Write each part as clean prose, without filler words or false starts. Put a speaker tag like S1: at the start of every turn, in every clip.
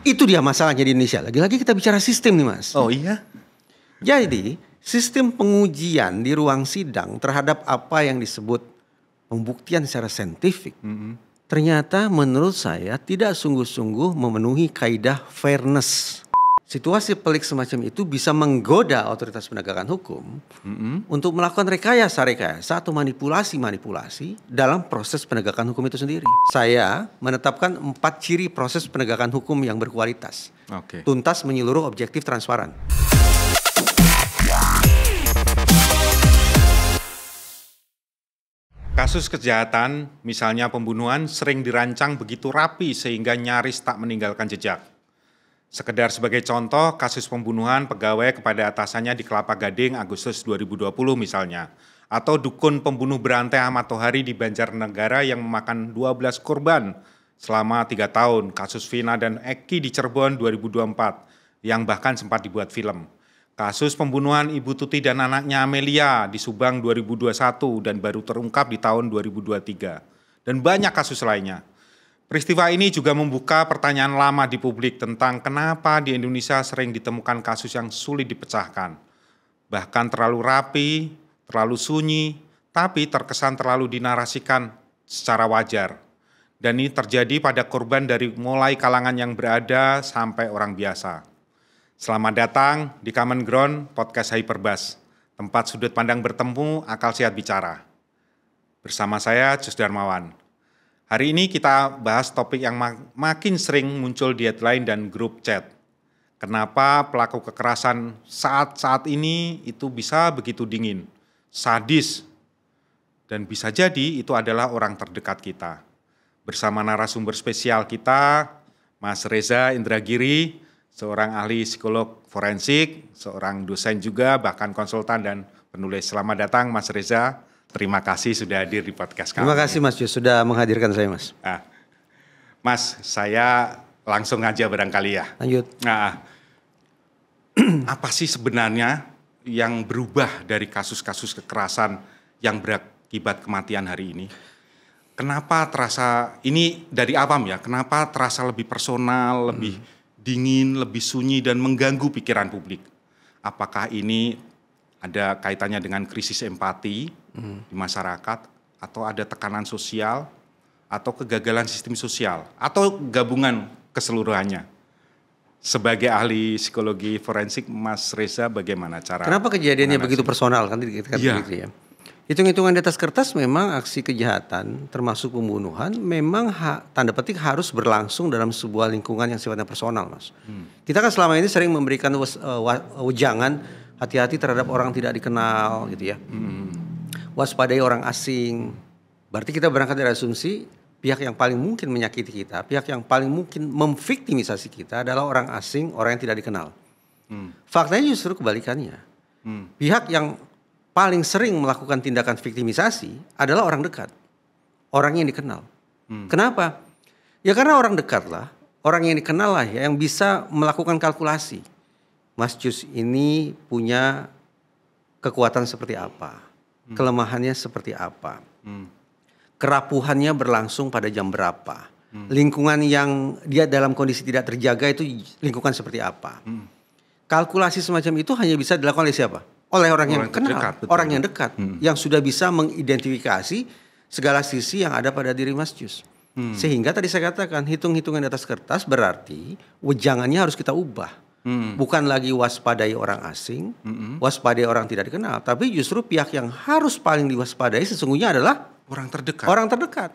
S1: Itu dia masalahnya di Indonesia. Lagi-lagi kita bicara sistem nih Mas.
S2: Oh iya?
S1: Jadi sistem pengujian di ruang sidang terhadap apa yang disebut pembuktian secara saintifik. Ternyata menurut saya tidak sungguh-sungguh memenuhi kaidah fairness. Situasi pelik semacam itu bisa menggoda otoritas penegakan hukum untuk melakukan rekayasa atau manipulasi dalam proses penegakan hukum itu sendiri. Saya menetapkan 4 ciri proses penegakan hukum yang berkualitas. Tuntas, menyeluruh, objektif, transparan.
S2: Kasus kejahatan, misalnya pembunuhan, sering dirancang begitu rapi sehingga nyaris tak meninggalkan jejak. Sekedar sebagai contoh, kasus pembunuhan pegawai kepada atasannya di Kelapa Gading Agustus 2020 misalnya. Atau dukun pembunuh berantai Ahmad Tohari di Banjarnegara yang memakan 12 korban selama 3 tahun. Kasus Vina dan Eki di Cirebon 2024 yang bahkan sempat dibuat film. Kasus pembunuhan Ibu Tuti dan anaknya Amelia di Subang 2021 dan baru terungkap di tahun 2023. Dan banyak kasus lainnya. Peristiwa ini juga membuka pertanyaan lama di publik tentang kenapa di Indonesia sering ditemukan kasus yang sulit dipecahkan. Bahkan terlalu rapi, terlalu sunyi, tapi terkesan terlalu dinarasikan secara wajar. Dan ini terjadi pada korban dari mulai kalangan yang berada sampai orang biasa. Selamat datang di Common Ground Podcast Hyperbas, tempat sudut pandang bertemu, akal sehat bicara. Bersama saya, Jus Darmawan. Hari ini kita bahas topik yang makin sering muncul di headline dan grup chat. Kenapa pelaku kekerasan saat ini itu bisa begitu dingin, sadis, dan bisa jadi itu adalah orang terdekat kita. Bersama narasumber spesial kita, Mas Reza Indragiri, seorang ahli psikolog forensik, seorang dosen juga, bahkan konsultan dan penulis. Selamat datang Mas Reza. Terima kasih sudah hadir di podcast kami.
S1: Terima kasih Mas Jus sudah menghadirkan saya Mas.
S2: Mas, saya langsung aja barangkali ya.
S1: Lanjut.
S2: Apa sih sebenarnya yang berubah dari kasus-kasus kekerasan yang berakibat kematian hari ini? Kenapa terasa, ini dari awam ya, kenapa terasa lebih personal, lebih dingin, lebih sunyi dan mengganggu pikiran publik? Apakah ini ada kaitannya dengan krisis empati di masyarakat, atau ada tekanan sosial, atau kegagalan sistem sosial, atau gabungan keseluruhannya? Sebagai ahli psikologi forensik, Mas Reza, bagaimana cara?
S1: Kenapa kejadiannya begitu personal kan? Begitu ya. Hitung-hitungan di atas kertas memang aksi kejahatan, termasuk pembunuhan, memang tanda petik harus berlangsung dalam sebuah lingkungan yang sifatnya personal, Mas. Kita kan selama ini sering memberikan wejangan hati-hati terhadap orang tidak dikenal, gitu ya. Waspadai orang asing. Berarti kita berangkat dari asumsi pihak yang paling mungkin menyakiti kita, pihak yang paling mungkin memviktimisasi kita adalah orang asing, orang yang tidak dikenal. Faktanya justru kebalikannya. Pihak yang paling sering melakukan tindakan viktimisasi adalah orang dekat, orang yang dikenal. Kenapa? Ya karena orang dekat lah, orang yang dikenal lah ya, yang bisa melakukan kalkulasi. Mas Jus ini punya kekuatan seperti apa? Kelemahannya seperti apa? Kerapuhannya berlangsung pada jam berapa? Lingkungan yang dia dalam kondisi tidak terjaga itu lingkungan seperti apa? Kalkulasi semacam itu hanya bisa dilakukan oleh siapa? Oleh orang yang kenal, orang yang dekat, yang sudah bisa mengidentifikasi segala sisi yang ada pada diri Mas Jus. Sehingga tadi saya katakan hitung-hitungan di atas kertas berarti wejangannya harus kita ubah. Bukan lagi waspadai orang asing, waspadai orang tidak dikenal, tapi justru pihak yang harus paling diwaspadai sesungguhnya adalah orang terdekat. Orang terdekat.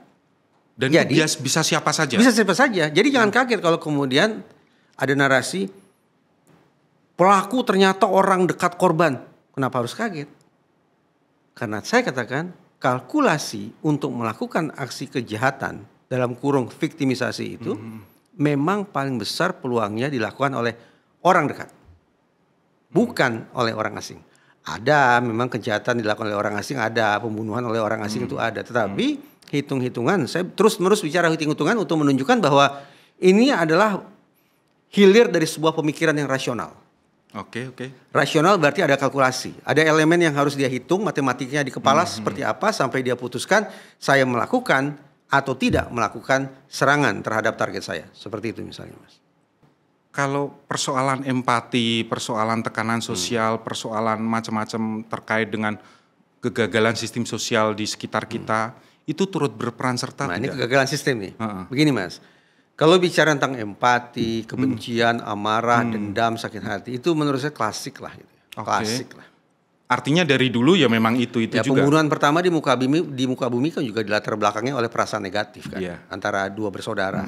S2: Dan jadi, bisa siapa saja.
S1: Bisa siapa saja. Jadi jangan kaget kalau kemudian ada narasi pelaku ternyata orang dekat korban. Kenapa harus kaget? Karena saya katakan kalkulasi untuk melakukan aksi kejahatan dalam kurung viktimisasi itu memang paling besar peluangnya dilakukan oleh orang dekat, bukan oleh orang asing. Ada memang kejahatan dilakukan oleh orang asing, ada pembunuhan oleh orang asing itu ada. Tetapi hitung-hitungan, saya terus-menerus bicara hitung-hitungan untuk menunjukkan bahwa ini adalah hilir dari sebuah pemikiran yang rasional.
S2: Oke.
S1: Rasional berarti ada kalkulasi, ada elemen yang harus dia hitung, matematiknya di kepala seperti apa sampai dia putuskan saya melakukan atau tidak melakukan serangan terhadap target saya. Seperti itu misalnya Mas.
S2: Kalau persoalan empati, persoalan tekanan sosial, persoalan macam-macam terkait dengan kegagalan sistem sosial di sekitar kita, itu turut berperan serta
S1: Nah, ini
S2: tidak?
S1: kegagalan sistem nih. Begini Mas, kalau bicara tentang empati, kebencian, amarah, dendam, sakit hati, itu menurut saya klasik lah. Gitu.
S2: Oke.
S1: Klasik lah.
S2: Artinya dari dulu ya memang itu
S1: Ya,
S2: juga.
S1: pembunuhan pertama di muka bumi kan juga dilatar belakangnya oleh perasaan negatif kan,
S2: Iya.
S1: antara dua bersaudara.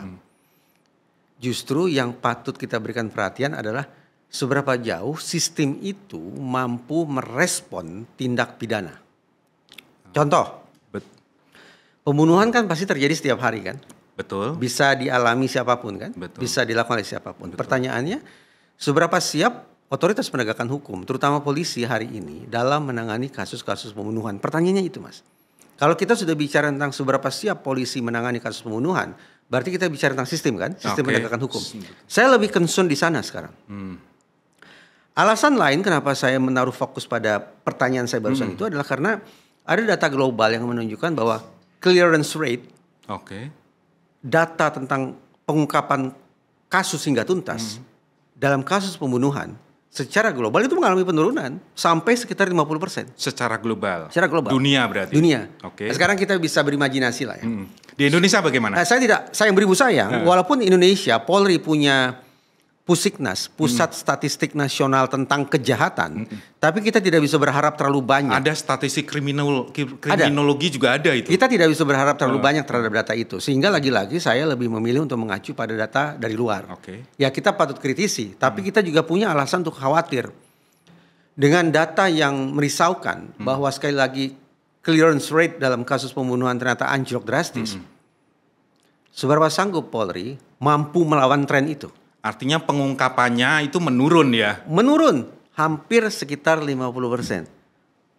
S1: Justru yang patut kita berikan perhatian adalah seberapa jauh sistem itu mampu merespon tindak pidana. Contoh,
S2: Bet-
S1: pembunuhan kan pasti terjadi setiap hari kan,
S2: Betul.
S1: bisa dialami siapapun kan,
S2: Betul.
S1: bisa dilakukan oleh siapapun. Pertanyaannya, seberapa siap otoritas penegakan hukum, terutama polisi hari ini dalam menangani kasus-kasus pembunuhan? Pertanyaannya itu Mas. Kalau kita sudah bicara tentang seberapa siap polisi menangani kasus pembunuhan, berarti kita bicara tentang sistem kan, sistem
S2: Oke.
S1: penegakan hukum. Saya lebih concern di sana sekarang. Alasan lain kenapa saya menaruh fokus pada pertanyaan saya barusan itu adalah karena ada data global yang menunjukkan bahwa clearance rate,
S2: Oke.
S1: data tentang pengungkapan kasus hingga tuntas dalam kasus pembunuhan secara global itu mengalami penurunan sampai sekitar 50%.
S2: Secara global.
S1: Secara global.
S2: Dunia berarti.
S1: Dunia.
S2: Oke.
S1: Nah, sekarang kita bisa berimajinasi lah ya.
S2: Di Indonesia bagaimana?
S1: Nah, saya yang beribu sayang, walaupun Indonesia Polri punya Pusiknas, Pusat Statistik Nasional tentang Kejahatan, tapi kita tidak bisa berharap terlalu banyak.
S2: Ada statistik kriminologi juga ada itu.
S1: Kita tidak bisa berharap terlalu banyak terhadap data itu, sehingga lagi-lagi saya lebih memilih untuk mengacu pada data dari luar.
S2: Oke.
S1: Ya kita patut kritisi, tapi kita juga punya alasan untuk khawatir dengan data yang merisaukan bahwa sekali lagi clearance rate dalam kasus pembunuhan ternyata anjlok drastis. Seberapa sanggup Polri mampu melawan tren itu?
S2: Artinya pengungkapannya itu menurun ya.
S1: Menurun hampir sekitar 50%.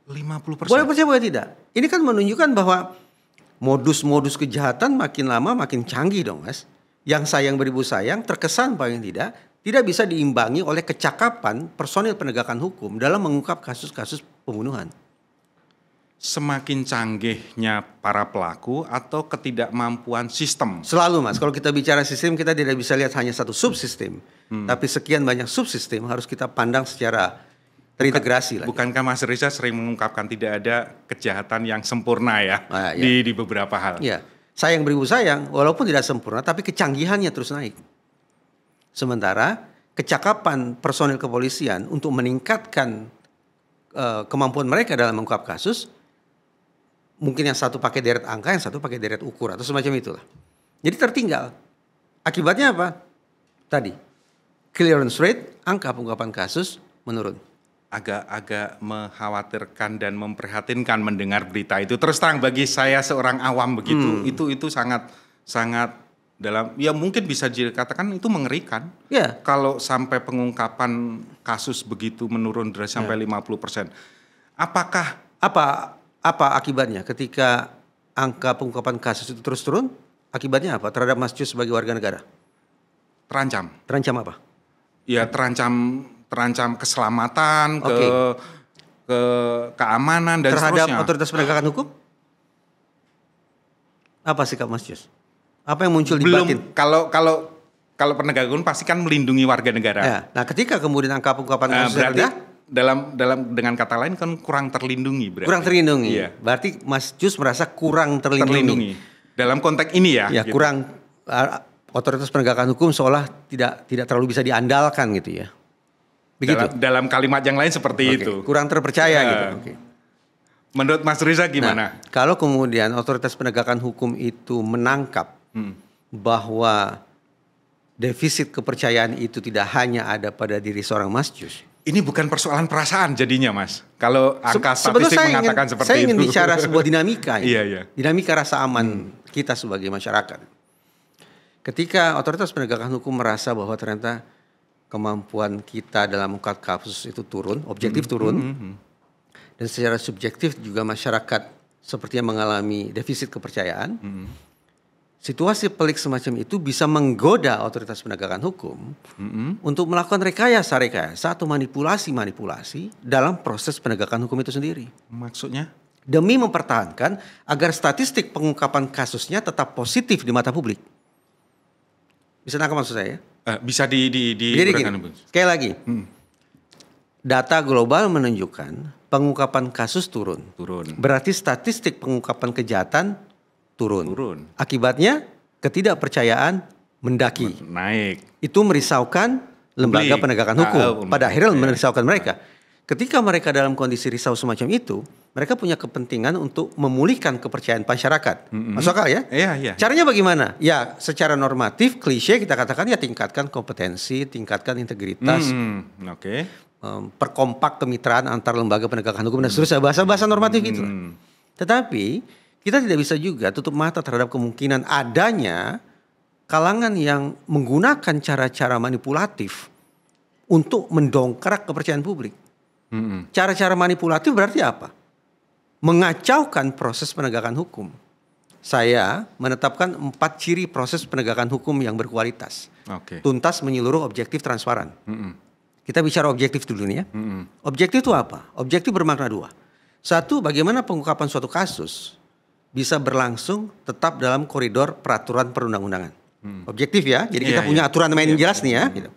S2: 50%.
S1: Boleh percaya boleh tidak? Ini kan menunjukkan bahwa modus-modus kejahatan makin lama makin canggih dong Mas. Yang sayang beribu sayang terkesan paling tidak bisa diimbangi oleh kecakapan personil penegakan hukum dalam mengungkap kasus-kasus pembunuhan.
S2: Semakin canggihnya para pelaku atau ketidakmampuan sistem.
S1: Selalu Mas, kalau kita bicara sistem kita tidak bisa lihat hanya satu subsistem. Tapi sekian banyak subsistem harus kita pandang secara terintegrasi lah.
S2: Bukankah Mas Reza sering mengungkapkan tidak ada kejahatan yang sempurna ya,
S1: Ah, ya.
S2: di beberapa hal?
S1: Ya, sayang beribu sayang, walaupun tidak sempurna, tapi kecanggihannya terus naik. Sementara kecakapan personil kepolisian untuk meningkatkan kemampuan mereka dalam mengungkap kasus, mungkin yang satu pakai deret angka, yang satu pakai deret ukur atau semacam itulah. Jadi tertinggal. Akibatnya apa? Tadi clearance rate, angka pengungkapan kasus menurun.
S2: Agak mengkhawatirkan dan memprihatinkan mendengar berita itu. Terus terang bagi saya seorang awam begitu, itu sangat dalam, ya mungkin bisa dikatakan itu mengerikan.
S1: Ya.
S2: Kalau sampai pengungkapan kasus begitu menurun sampai 50%. Apakah
S1: Apa akibatnya ketika angka pengungkapan kasus itu terus turun? Akibatnya apa terhadap Mas Jus sebagai warga negara?
S2: terancam?
S1: Terancam apa?
S2: Ya terancam keselamatan,
S1: Oke.
S2: ke keamanan dan
S1: Terhadap
S2: seterusnya.
S1: otoritas penegakan hukum? Apa sikap Mas Jus? Apa yang muncul di
S2: Belum,
S1: batin?
S2: kalau penegak hukum pasti kan melindungi warga negara.
S1: Ya. Nah, ketika kemudian angka pengungkapan kasus
S2: Berarti
S1: rendah,
S2: dalam dengan kata lain kan kurang terlindungi berarti.
S1: kurang terlindungi.
S2: Iya.
S1: Berarti Mas Jus merasa kurang terlindungi.
S2: Dalam konteks ini ya.
S1: Ya,
S2: gitu.
S1: kurang otoritas penegakan hukum seolah tidak terlalu bisa diandalkan gitu ya. Begitu.
S2: Dalam kalimat yang lain seperti
S1: Oke,
S2: itu.
S1: kurang terpercaya gitu. Oke.
S2: Menurut Mas Riza gimana?
S1: Nah, kalau kemudian otoritas penegakan hukum itu menangkap bahwa defisit kepercayaan itu tidak hanya ada pada diri seorang Mas Jus.
S2: Ini bukan persoalan perasaan jadinya, Mas. Kalau angka statistik mengatakan seperti itu.
S1: Saya ingin bicara sebuah dinamika.
S2: Iya, iya.
S1: Dinamika rasa aman kita sebagai masyarakat. Ketika otoritas penegakan hukum merasa bahwa ternyata kemampuan kita dalam mengungkap kasus itu turun, objektif turun, dan secara subjektif juga masyarakat sepertinya mengalami defisit kepercayaan. Situasi pelik semacam itu bisa menggoda otoritas penegakan hukum untuk melakukan rekayasa atau manipulasi dalam proses penegakan hukum itu sendiri.
S2: Maksudnya?
S1: Demi mempertahankan agar statistik pengungkapan kasusnya tetap positif di mata publik. Bisa nangkap maksud saya?
S2: Bisa
S1: Jadi gini, sekali lagi, data global menunjukkan pengungkapan kasus turun. Berarti statistik pengungkapan kejahatan turun. Akibatnya ketidakpercayaan mendaki.
S2: Naik.
S1: Itu merisaukan lembaga penegakan hukum. Pada akhirnya merisaukan mereka. Ketika mereka dalam kondisi risau semacam itu, mereka punya kepentingan untuk memulihkan kepercayaan masyarakat. Masuk akal ya?
S2: Iya.
S1: Caranya bagaimana? Ya secara normatif, klise kita katakan ya tingkatkan kompetensi, tingkatkan integritas. Perkompak kemitraan antar lembaga penegakan hukum dan seterusnya. Bahasa-bahasa normatif gitu. Tetapi kita tidak bisa juga tutup mata terhadap kemungkinan adanya kalangan yang menggunakan cara-cara manipulatif untuk mendongkrak kepercayaan publik. Cara-cara manipulatif berarti apa? Mengacaukan proses penegakan hukum. Saya menetapkan 4 ciri proses penegakan hukum yang berkualitas. Tuntas, menyeluruh, objektif, transparan. Kita bicara objektif dulu nih ya. Objektif itu apa? Objektif bermakna 2. 1, bagaimana pengungkapan suatu kasus bisa berlangsung tetap dalam koridor peraturan perundang-undangan. Objektif ya, jadi kita punya aturan main yang jelas nih ya. Gitu.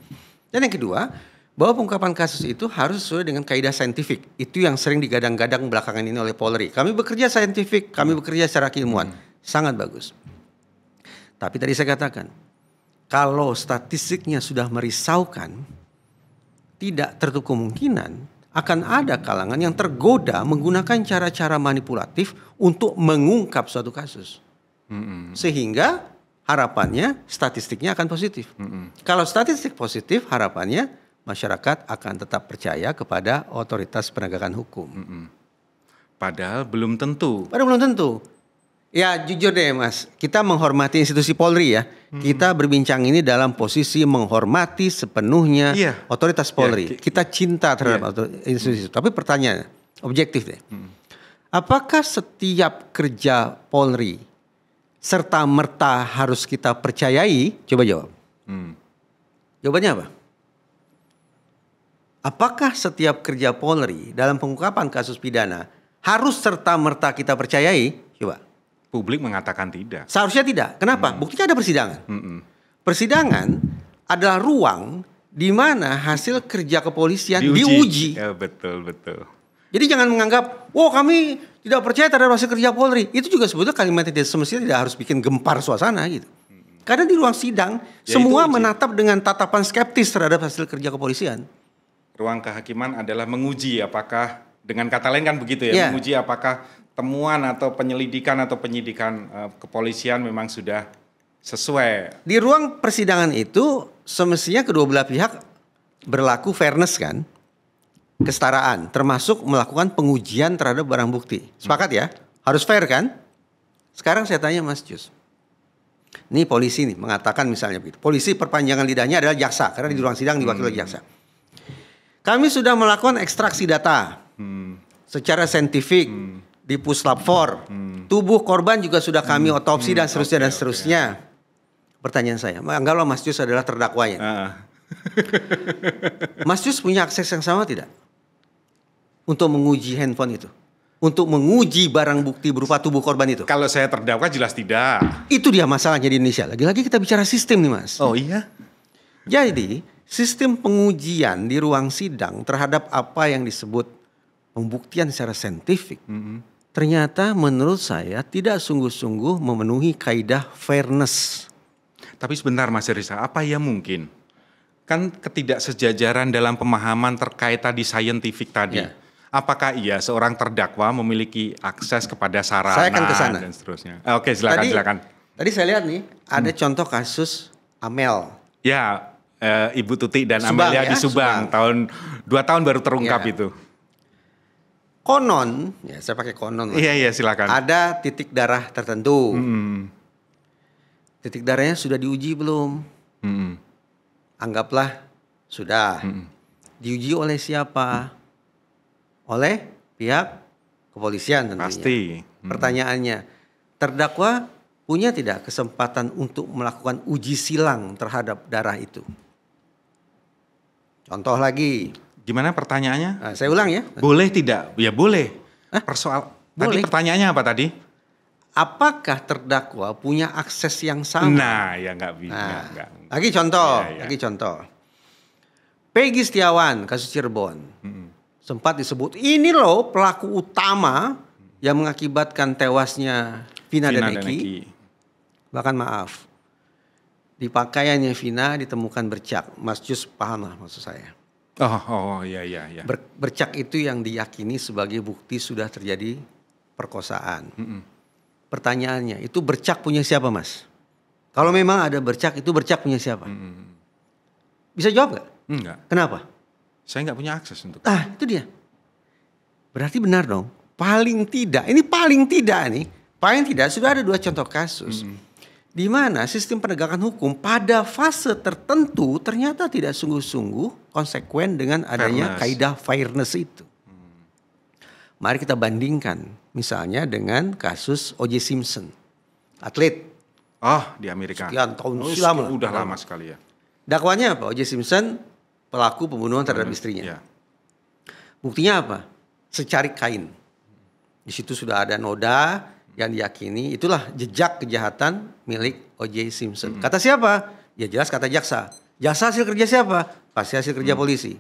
S1: Dan yang kedua, bahwa pengungkapan kasus itu harus sesuai dengan kaidah saintifik. Itu yang sering digadang-gadang belakangan ini oleh Polri. Kami bekerja saintifik, kami bekerja secara keilmuan. Sangat bagus. Tapi tadi saya katakan, kalau statistiknya sudah merisaukan, tidak tertutup kemungkinan akan ada kalangan yang tergoda menggunakan cara-cara manipulatif untuk mengungkap suatu kasus. Sehingga harapannya statistiknya akan positif. Kalau statistik positif, harapannya masyarakat akan tetap percaya kepada otoritas penegakan hukum.
S2: Padahal belum tentu.
S1: Ya jujur deh Mas, kita menghormati institusi Polri ya. Kita berbincang ini dalam posisi menghormati sepenuhnya otoritas Polri. Kita cinta terhadap institusi itu. Tapi pertanyaannya, objektif deh. Apakah setiap kerja Polri serta merta harus kita percayai? Coba jawab. Jawabannya apa? Apakah setiap kerja Polri dalam pengungkapan kasus pidana harus serta merta kita percayai? Coba.
S2: Publik mengatakan tidak.
S1: Seharusnya tidak. Kenapa? Buktinya ada persidangan. Persidangan adalah ruang di mana hasil kerja kepolisian diuji.
S2: Ya, betul.
S1: Jadi jangan menganggap, kami tidak percaya terhadap hasil kerja Polri. Itu juga sebetulnya kalimat tidak semestinya tidak harus bikin gempar suasana gitu. Karena di ruang sidang semua menatap dengan tatapan skeptis terhadap hasil kerja kepolisian.
S2: Ruang kehakiman adalah menguji apakah, dengan kata lain kan begitu ya, menguji apakah temuan atau penyelidikan atau penyidikan kepolisian memang sudah sesuai.
S1: Di ruang persidangan itu semestinya kedua belah pihak berlaku fairness kan, kesetaraan, termasuk melakukan pengujian terhadap barang bukti. Sepakat ya? Harus fair kan? Sekarang saya tanya Mas Jus. Ini polisi nih mengatakan misalnya begitu. Polisi perpanjangan lidahnya adalah jaksa karena di ruang sidang diwakili oleh jaksa. Kami sudah melakukan ekstraksi data secara saintifik di Puslap 4. Tubuh korban juga sudah kami otopsi dan seterusnya. Pertanyaan saya, anggaplah Mas Jus adalah terdakwanya. Mas Jus punya akses yang sama tidak? Untuk menguji handphone itu? Untuk menguji barang bukti berupa tubuh korban itu?
S2: Kalau saya terdakwa jelas tidak.
S1: Itu dia masalahnya di Indonesia. Lagi-lagi kita bicara sistem nih Mas.
S2: Oh iya?
S1: Jadi sistem pengujian di ruang sidang terhadap apa yang disebut pembuktian secara saintifik ternyata menurut saya tidak sungguh-sungguh memenuhi kaidah fairness.
S2: Tapi sebentar Mas Risa, apa ya mungkin? Kan ketidaksejajaran dalam pemahaman terkait tadi saintifik tadi. Apakah seorang terdakwa memiliki akses kepada sarana
S1: saya akan kesana
S2: dan seterusnya? Oke, silakan.
S1: Tadi saya lihat nih ada contoh kasus Amel.
S2: Ya. Ibu Tuti dan Amelia di Subang. 2 tahun baru terungkap itu.
S1: Konon, saya pakai konon.
S2: Iya silakan.
S1: Ada titik darah tertentu. Titik darahnya sudah diuji belum? Anggaplah sudah. Diuji oleh siapa? Oleh pihak kepolisian tentunya.
S2: Pasti.
S1: Pertanyaannya, terdakwa punya tidak kesempatan untuk melakukan uji silang terhadap darah itu? Contoh lagi.
S2: Gimana pertanyaannya?
S1: Saya ulang ya.
S2: Boleh tidak? Ya boleh.
S1: Boleh.
S2: Tadi pertanyaannya apa tadi?
S1: apakah terdakwa punya akses yang sama?
S2: Nah, ya nggak bisa.
S1: Nah, lagi contoh. Peggy Setiawan, kasus Cirebon. Sempat disebut, ini loh pelaku utama yang mengakibatkan tewasnya Vina dan Eki. Bahkan maaf, di pakaiannya Vina ditemukan bercak. Mas Jus paham lah maksud saya.
S2: Iya.
S1: Bercak itu yang diyakini sebagai bukti sudah terjadi perkosaan. Pertanyaannya, itu bercak punya siapa, Mas? Kalau memang ada bercak, itu bercak punya siapa? Bisa jawab gak?
S2: Enggak.
S1: Kenapa?
S2: Saya nggak punya akses untuk.
S1: Itu dia. Berarti benar dong. Paling tidak sudah ada 2 contoh kasus. Di mana sistem penegakan hukum pada fase tertentu ternyata tidak sungguh-sungguh konsekuen dengan adanya kaidah fairness itu. Mari kita bandingkan misalnya dengan kasus O.J. Simpson, atlet.
S2: Di Amerika.
S1: Sekian tahun silam.
S2: Udah lama sekali ya.
S1: Dakwanya apa? O.J. Simpson pelaku pembunuhan terhadap istrinya.
S2: Ya.
S1: Buktinya apa? Secarik kain. Di situ sudah ada noda yang diyakini itulah jejak kejahatan milik O.J. Simpson. Kata siapa? Ya jelas kata jaksa. Jaksa hasil kerja siapa? Pasti hasil kerja polisi.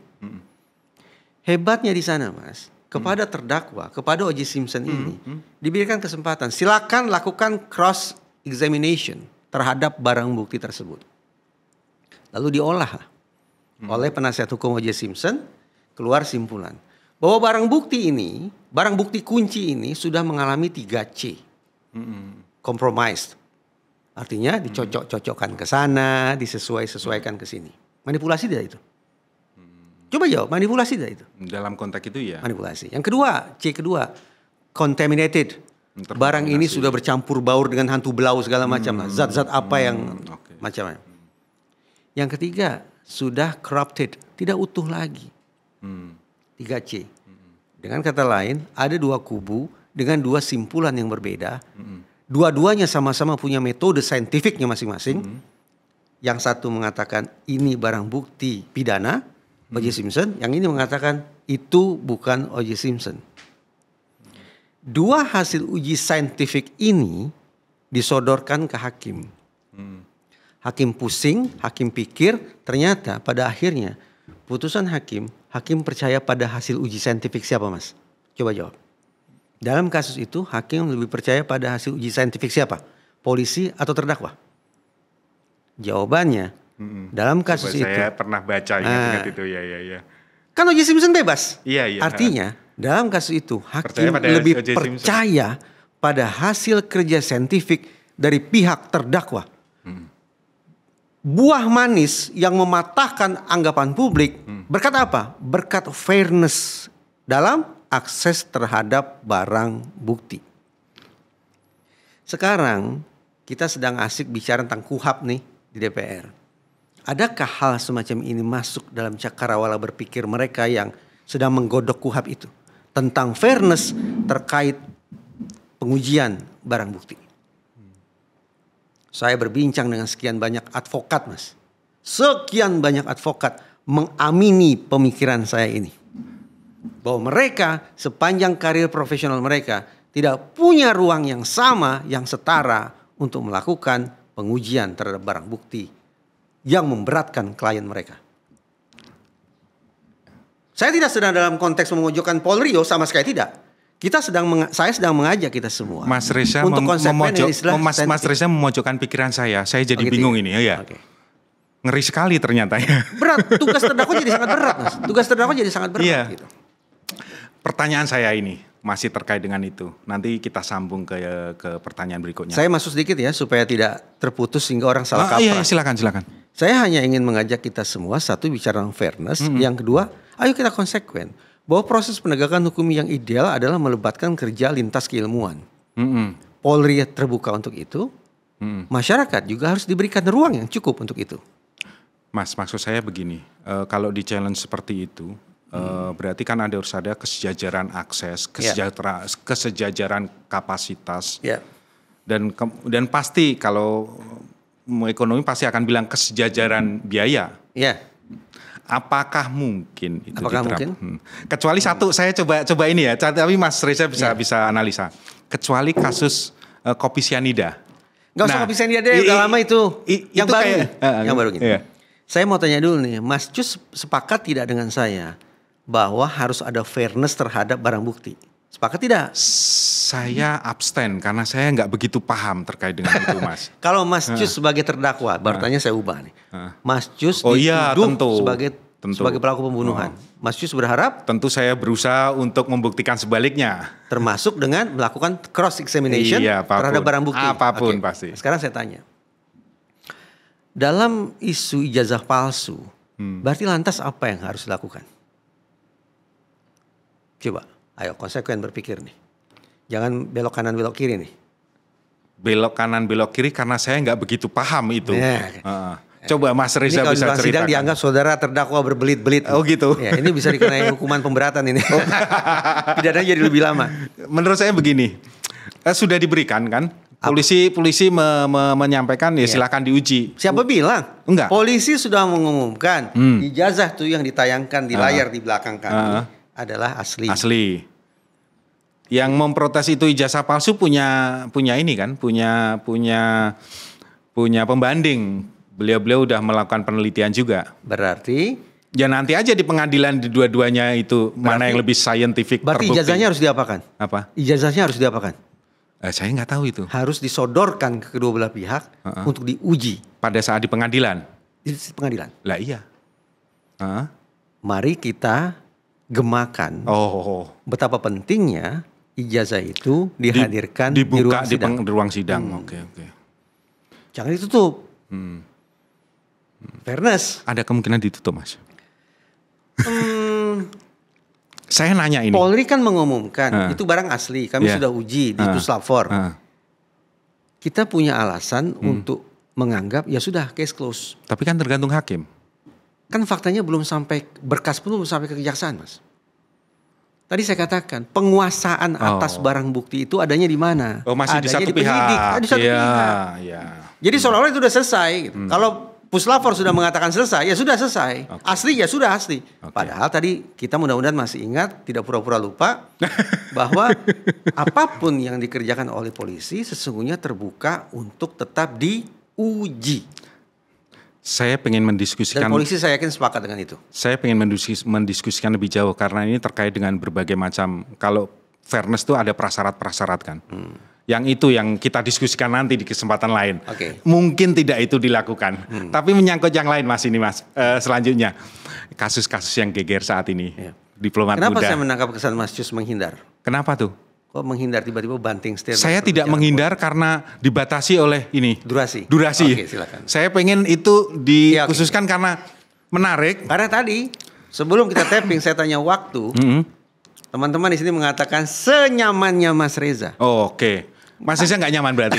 S1: Hebatnya di sana, Mas. Kepada terdakwa, kepada O.J. Simpson ini diberikan kesempatan. Silakan lakukan cross examination terhadap barang bukti tersebut. Lalu diolah oleh penasihat hukum O.J. Simpson, keluar simpulan bahwa barang bukti kunci ini sudah mengalami 3C. Compromised. Artinya dicocok-cocokkan ke sana, disesuaikan ke sini. Manipulasi tidak itu? Coba jawab, manipulasi tidak itu?
S2: Dalam konteks itu ya.
S1: Manipulasi. Yang kedua, C kedua, contaminated. Barang ini sudah bercampur baur dengan hantu belau segala macam. Zat-zat apa yang macamnya. Yang ketiga, sudah corrupted, tidak utuh lagi. 3C. Dengan kata lain, ada 2 kubu dengan 2 simpulan yang berbeda. Dua-duanya sama-sama punya metode saintifiknya masing-masing. Yang satu mengatakan ini barang bukti pidana O.J. Simpson, yang ini mengatakan itu bukan O.J. Simpson. 2 hasil uji saintifik ini disodorkan ke hakim. Hakim pusing, hakim pikir, ternyata pada akhirnya putusan hakim percaya pada hasil uji saintifik siapa, Mas? Coba jawab. Dalam kasus itu hakim lebih percaya pada hasil uji saintifik siapa? Polisi atau terdakwa? Jawabannya dalam kasus itu.
S2: Saya pernah baca ingat itu ya.
S1: Kan O.J. Simpson bebas.
S2: Iya.
S1: Artinya dalam kasus itu hakim lebih percaya pada hasil kerja saintifik dari pihak terdakwa. Buah manis yang mematahkan anggapan publik berkat apa? Berkat fairness dalam akses terhadap barang bukti. Sekarang kita sedang asik bicara tentang KUHP nih di DPR. Adakah hal semacam ini masuk dalam cakrawala berpikir mereka yang sedang menggodok KUHP itu? Tentang fairness terkait pengujian barang bukti. Saya berbincang dengan sekian banyak advokat, Mas. Sekian banyak advokat mengamini pemikiran saya ini. Bahwa mereka sepanjang karir profesional mereka tidak punya ruang yang sama, yang setara untuk melakukan pengujian terhadap barang bukti yang memberatkan klien mereka. Saya tidak sedang dalam konteks memojokkan Polri, sama sekali tidak. Saya sedang mengajak kita semua.
S2: Mas Reza
S1: untuk
S2: Mas Reza memojokkan pikiran saya jadi bingung ini ya. Okay. Ngeri sekali ternyata ya.
S1: Berat, tugas terdakwa jadi sangat berat, Mas. Tugas terdakwa jadi sangat berat gitu.
S2: Pertanyaan saya ini masih terkait dengan itu. Nanti kita sambung ke pertanyaan berikutnya.
S1: Saya masuk sedikit ya supaya tidak terputus sehingga orang salah kaprah.
S2: Iya, silakan.
S1: Saya hanya ingin mengajak kita semua, satu bicara tentang fairness, yang kedua, ayo kita konsekuen bahwa proses penegakan hukum yang ideal adalah melibatkan kerja lintas keilmuan. Polri terbuka untuk itu, masyarakat juga harus diberikan ruang yang cukup untuk itu.
S2: Mas, maksud saya begini, kalau di challenge seperti itu, berarti kan harus ada kesejajaran akses, kesejajaran kapasitas, dan pasti kalau ekonomi pasti akan bilang kesejajaran biaya. Apakah mungkin itu diterapkan? Kecuali satu, saya coba ini ya, tapi Mas Reza bisa analisa. Kecuali kasus kopi sianida.
S1: Nggak usah kopi sianida deh, udah lama itu. Yang
S2: itu
S1: baru
S2: kayak,
S1: nih. Yang baru gini.
S2: Iya.
S1: Saya mau tanya dulu nih, Mas Cus sepakat tidak dengan saya bahwa harus ada fairness terhadap barang bukti? Sepakat tidak?
S2: Saya abstain karena saya nggak begitu paham terkait dengan itu, Mas.
S1: Kalau Mas Cus sebagai terdakwa, bertanya saya ubah nih. Mas Cus
S2: iya,
S1: dituduh
S2: tentu.
S1: sebagai pelaku pembunuhan. Mas Cus berharap?
S2: Tentu saya berusaha untuk membuktikan sebaliknya.
S1: Termasuk dengan melakukan cross examination terhadap barang bukti.
S2: Apapun pasti.
S1: Sekarang saya tanya. Dalam isu ijazah palsu, berarti lantas apa yang harus dilakukan? Coba, ayo konsekuen berpikir nih. Jangan belok kanan belok kiri nih.
S2: Belok kanan belok kiri karena saya nggak begitu paham itu. Coba Mas Reza
S1: ini
S2: bisa ceritakan.
S1: Sidang dianggap saudara terdakwa berbelit-belit.
S2: Oh gitu.
S1: Ya, ini bisa dikenai hukuman pemberatan ini. Pidananya jadi lebih lama.
S2: Menurut saya begini, sudah diberikan kan? Polisi menyampaikan ya silakan diuji.
S1: Siapa bilang?
S2: Enggak.
S1: Polisi sudah mengumumkan ijazah tuh yang ditayangkan di layar di belakang kami adalah asli.
S2: Asli. Yang memprotes itu ijazah palsu punya ini kan, punya pembanding. Beliau udah melakukan penelitian juga.
S1: Berarti
S2: ya nanti aja di pengadilan di dua-duanya itu mana yang lebih scientific.
S1: Berarti terbukti. Ijazahnya harus diapakan?
S2: Apa?
S1: Ijazahnya harus diapakan?
S2: Saya nggak tahu itu.
S1: Harus disodorkan ke kedua belah pihak untuk diuji.
S2: Pada saat di pengadilan?
S1: Di pengadilan.
S2: Lah iya.
S1: Mari kita gemakan betapa pentingnya ijazah itu dihadirkan
S2: dibuka
S1: di
S2: ruang sidang. Oke.
S1: Jangan ditutup. Fairness.
S2: Ada kemungkinan ditutup, Mas? Saya nanya ini.
S1: Polri kan mengumumkan itu barang asli. Kami sudah uji di Puslapfor. Kita punya alasan untuk menganggap ya sudah case close.
S2: Tapi kan tergantung hakim.
S1: Kan faktanya belum sampai, berkas pun belum sampai ke kejaksaan, Mas. Tadi saya katakan penguasaan atas barang bukti itu adanya di mana?
S2: Masih
S1: adanya
S2: di satu
S1: pihak. Di satu pihak.
S2: Ya.
S1: Jadi seolah-olah itu sudah selesai. Gitu. Kalau Puslapfor sudah mengatakan selesai, ya sudah selesai. Asli ya sudah asli. Padahal tadi kita mudah-mudahan masih ingat, tidak pura-pura lupa bahwa apapun yang dikerjakan oleh polisi sesungguhnya terbuka untuk tetap diuji.
S2: Saya pengen mendiskusikan.
S1: Dan polisi saya yakin sepakat dengan itu.
S2: Saya pengen mendiskusikan lebih jauh karena ini terkait dengan berbagai macam. Kalau fairness itu ada prasyarat-prasyarat kan. Yang itu yang kita diskusikan nanti di kesempatan lain. Mungkin tidak itu dilakukan. Tapi menyangkut yang lain Mas ini Mas. Selanjutnya kasus-kasus yang geger saat ini. Diplomat
S1: Kenapa
S2: muda.
S1: Saya menangkap kesan Mas Cus menghindar?
S2: Kenapa tuh?
S1: Kok menghindar tiba-tiba banting setir?
S2: Saya tidak menghindar karena dibatasi oleh ini.
S1: Durasi.
S2: Oke,
S1: silakan.
S2: Saya pengen itu dikhususkan karena menarik.
S1: Karena tadi sebelum kita tapping saya tanya waktu. Teman-teman di sini mengatakan senyamannya Mas Reza.
S2: Oke. Mas Reza nggak nyaman berarti.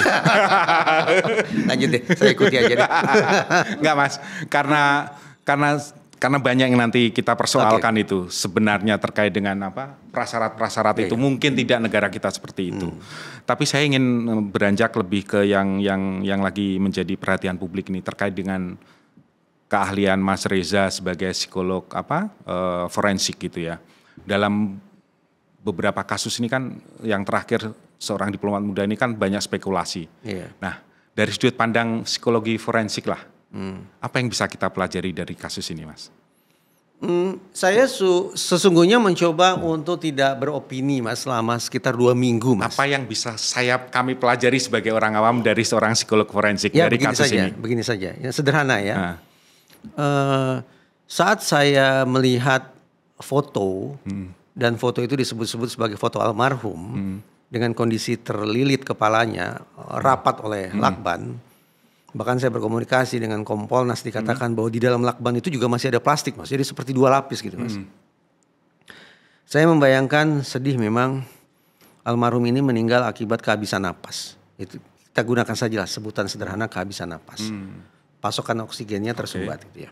S1: Lanjut deh, saya ikuti aja deh.
S2: Nggak Mas, karena banyak yang nanti kita persoalkan itu sebenarnya terkait dengan apa prasyarat-prasyarat itu mungkin tidak negara kita seperti itu. Tapi saya ingin beranjak lebih ke yang lagi menjadi perhatian publik ini terkait dengan keahlian Mas Reza sebagai psikolog forensik gitu ya. Dalam beberapa kasus ini kan yang terakhir seorang diplomat muda ini kan banyak spekulasi. Nah, dari sudut pandang psikologi forensik lah, apa yang bisa kita pelajari dari kasus ini, Mas?
S1: Saya sesungguhnya mencoba untuk tidak beropini, Mas, selama sekitar 2 minggu, Mas.
S2: Apa yang bisa kami pelajari sebagai orang awam dari seorang psikolog forensik dari kasus ini?
S1: Begini saja, ya, sederhana ya. Saat saya melihat foto, dan foto itu disebut-sebut sebagai foto almarhum, dengan kondisi terlilit kepalanya, rapat oleh lakban. Bahkan saya berkomunikasi dengan Kompolnas, dikatakan bahwa di dalam lakban itu juga masih ada plastik, Mas. Jadi seperti 2 lapis gitu, Mas. Saya membayangkan sedih memang almarhum ini meninggal akibat kehabisan napas. Itu kita gunakan sajalah sebutan sederhana kehabisan napas. Pasokan oksigennya tersumbat gitu ya.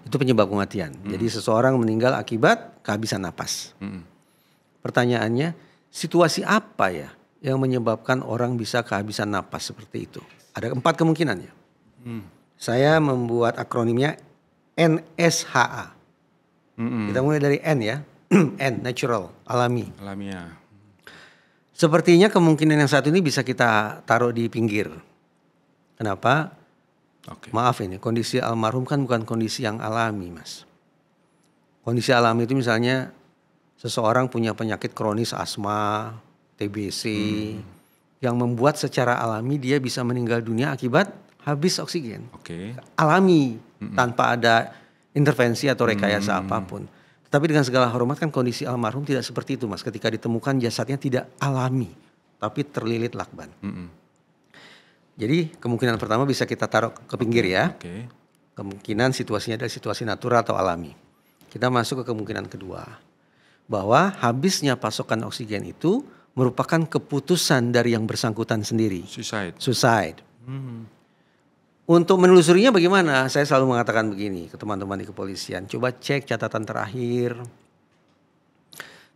S1: Itu penyebab kematian. Jadi seseorang meninggal akibat kehabisan napas. Pertanyaannya, situasi apa ya yang menyebabkan orang bisa kehabisan napas seperti itu? Ada 4 kemungkinannya. Saya membuat akronimnya NSHA. Kita mulai dari N ya. N, natural, alami.
S2: Alami ya.
S1: Sepertinya kemungkinan yang satu ini bisa kita taruh di pinggir. Kenapa? Maaf ini, kondisi almarhum kan bukan kondisi yang alami, Mas. Kondisi alami itu misalnya seseorang punya penyakit kronis asma, TBC, yang membuat secara alami dia bisa meninggal dunia akibat habis oksigen. Alami, tanpa ada intervensi atau rekayasa apapun. Tapi dengan segala hormat kan kondisi almarhum tidak seperti itu, Mas. Ketika ditemukan jasadnya tidak alami, tapi terlilit lakban. Jadi kemungkinan pertama bisa kita taruh ke pinggir ya. Kemungkinan situasinya adalah situasi natural atau alami. Kita masuk ke kemungkinan kedua. Bahwa habisnya pasokan oksigen itu merupakan keputusan dari yang bersangkutan sendiri. Suicide. Untuk menelusurinya bagaimana? Saya selalu mengatakan begini ke teman-teman di kepolisian. Coba cek catatan terakhir.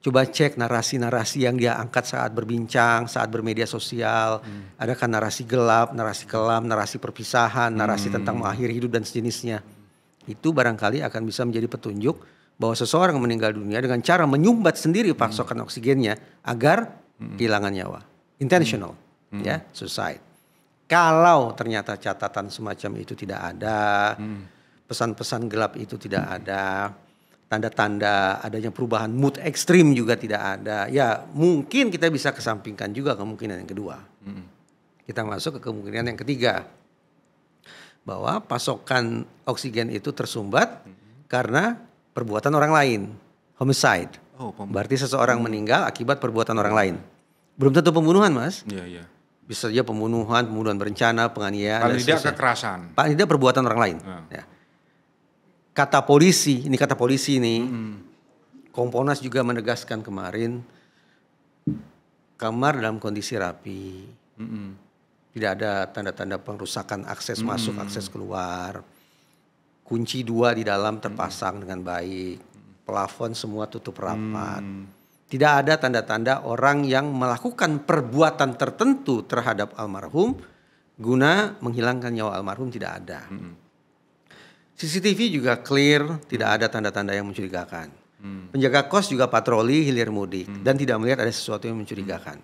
S1: Coba cek narasi-narasi yang dia angkat saat berbincang, saat bermedia sosial. Adakah narasi gelap, narasi kelam, narasi perpisahan, narasi tentang mengakhiri hidup dan sejenisnya. Itu barangkali akan bisa menjadi petunjuk bahwa seseorang meninggal dunia dengan cara menyumbat sendiri pasokan oksigennya agar kehilangan nyawa. Intentional, ya, suicide. Kalau ternyata catatan semacam itu tidak ada, pesan-pesan gelap itu tidak ada, tanda-tanda adanya perubahan mood ekstrim juga tidak ada, ya mungkin kita bisa kesampingkan juga kemungkinan yang kedua. Kita masuk ke kemungkinan yang ketiga, bahwa pasokan oksigen itu tersumbat karena perbuatan orang lain, homicide. Berarti seseorang meninggal akibat perbuatan orang lain. Belum tentu pembunuhan, Mas. Bisa saja pembunuhan berencana, penganiayaan.
S2: Paling tidak kekerasan.
S1: Paling tidak perbuatan orang lain. Ya. Kata polisi nih, Kompolnas juga menegaskan kemarin, kamar dalam kondisi rapi, tidak ada tanda-tanda pengrusakan akses masuk, akses keluar, kunci 2 di dalam terpasang dengan baik, plafon semua tutup rapat. Tidak ada tanda-tanda orang yang melakukan perbuatan tertentu terhadap almarhum guna menghilangkan nyawa almarhum, tidak ada. CCTV juga clear, tidak ada tanda-tanda yang mencurigakan. Penjaga kos juga patroli hilir mudik dan tidak melihat ada sesuatu yang mencurigakan.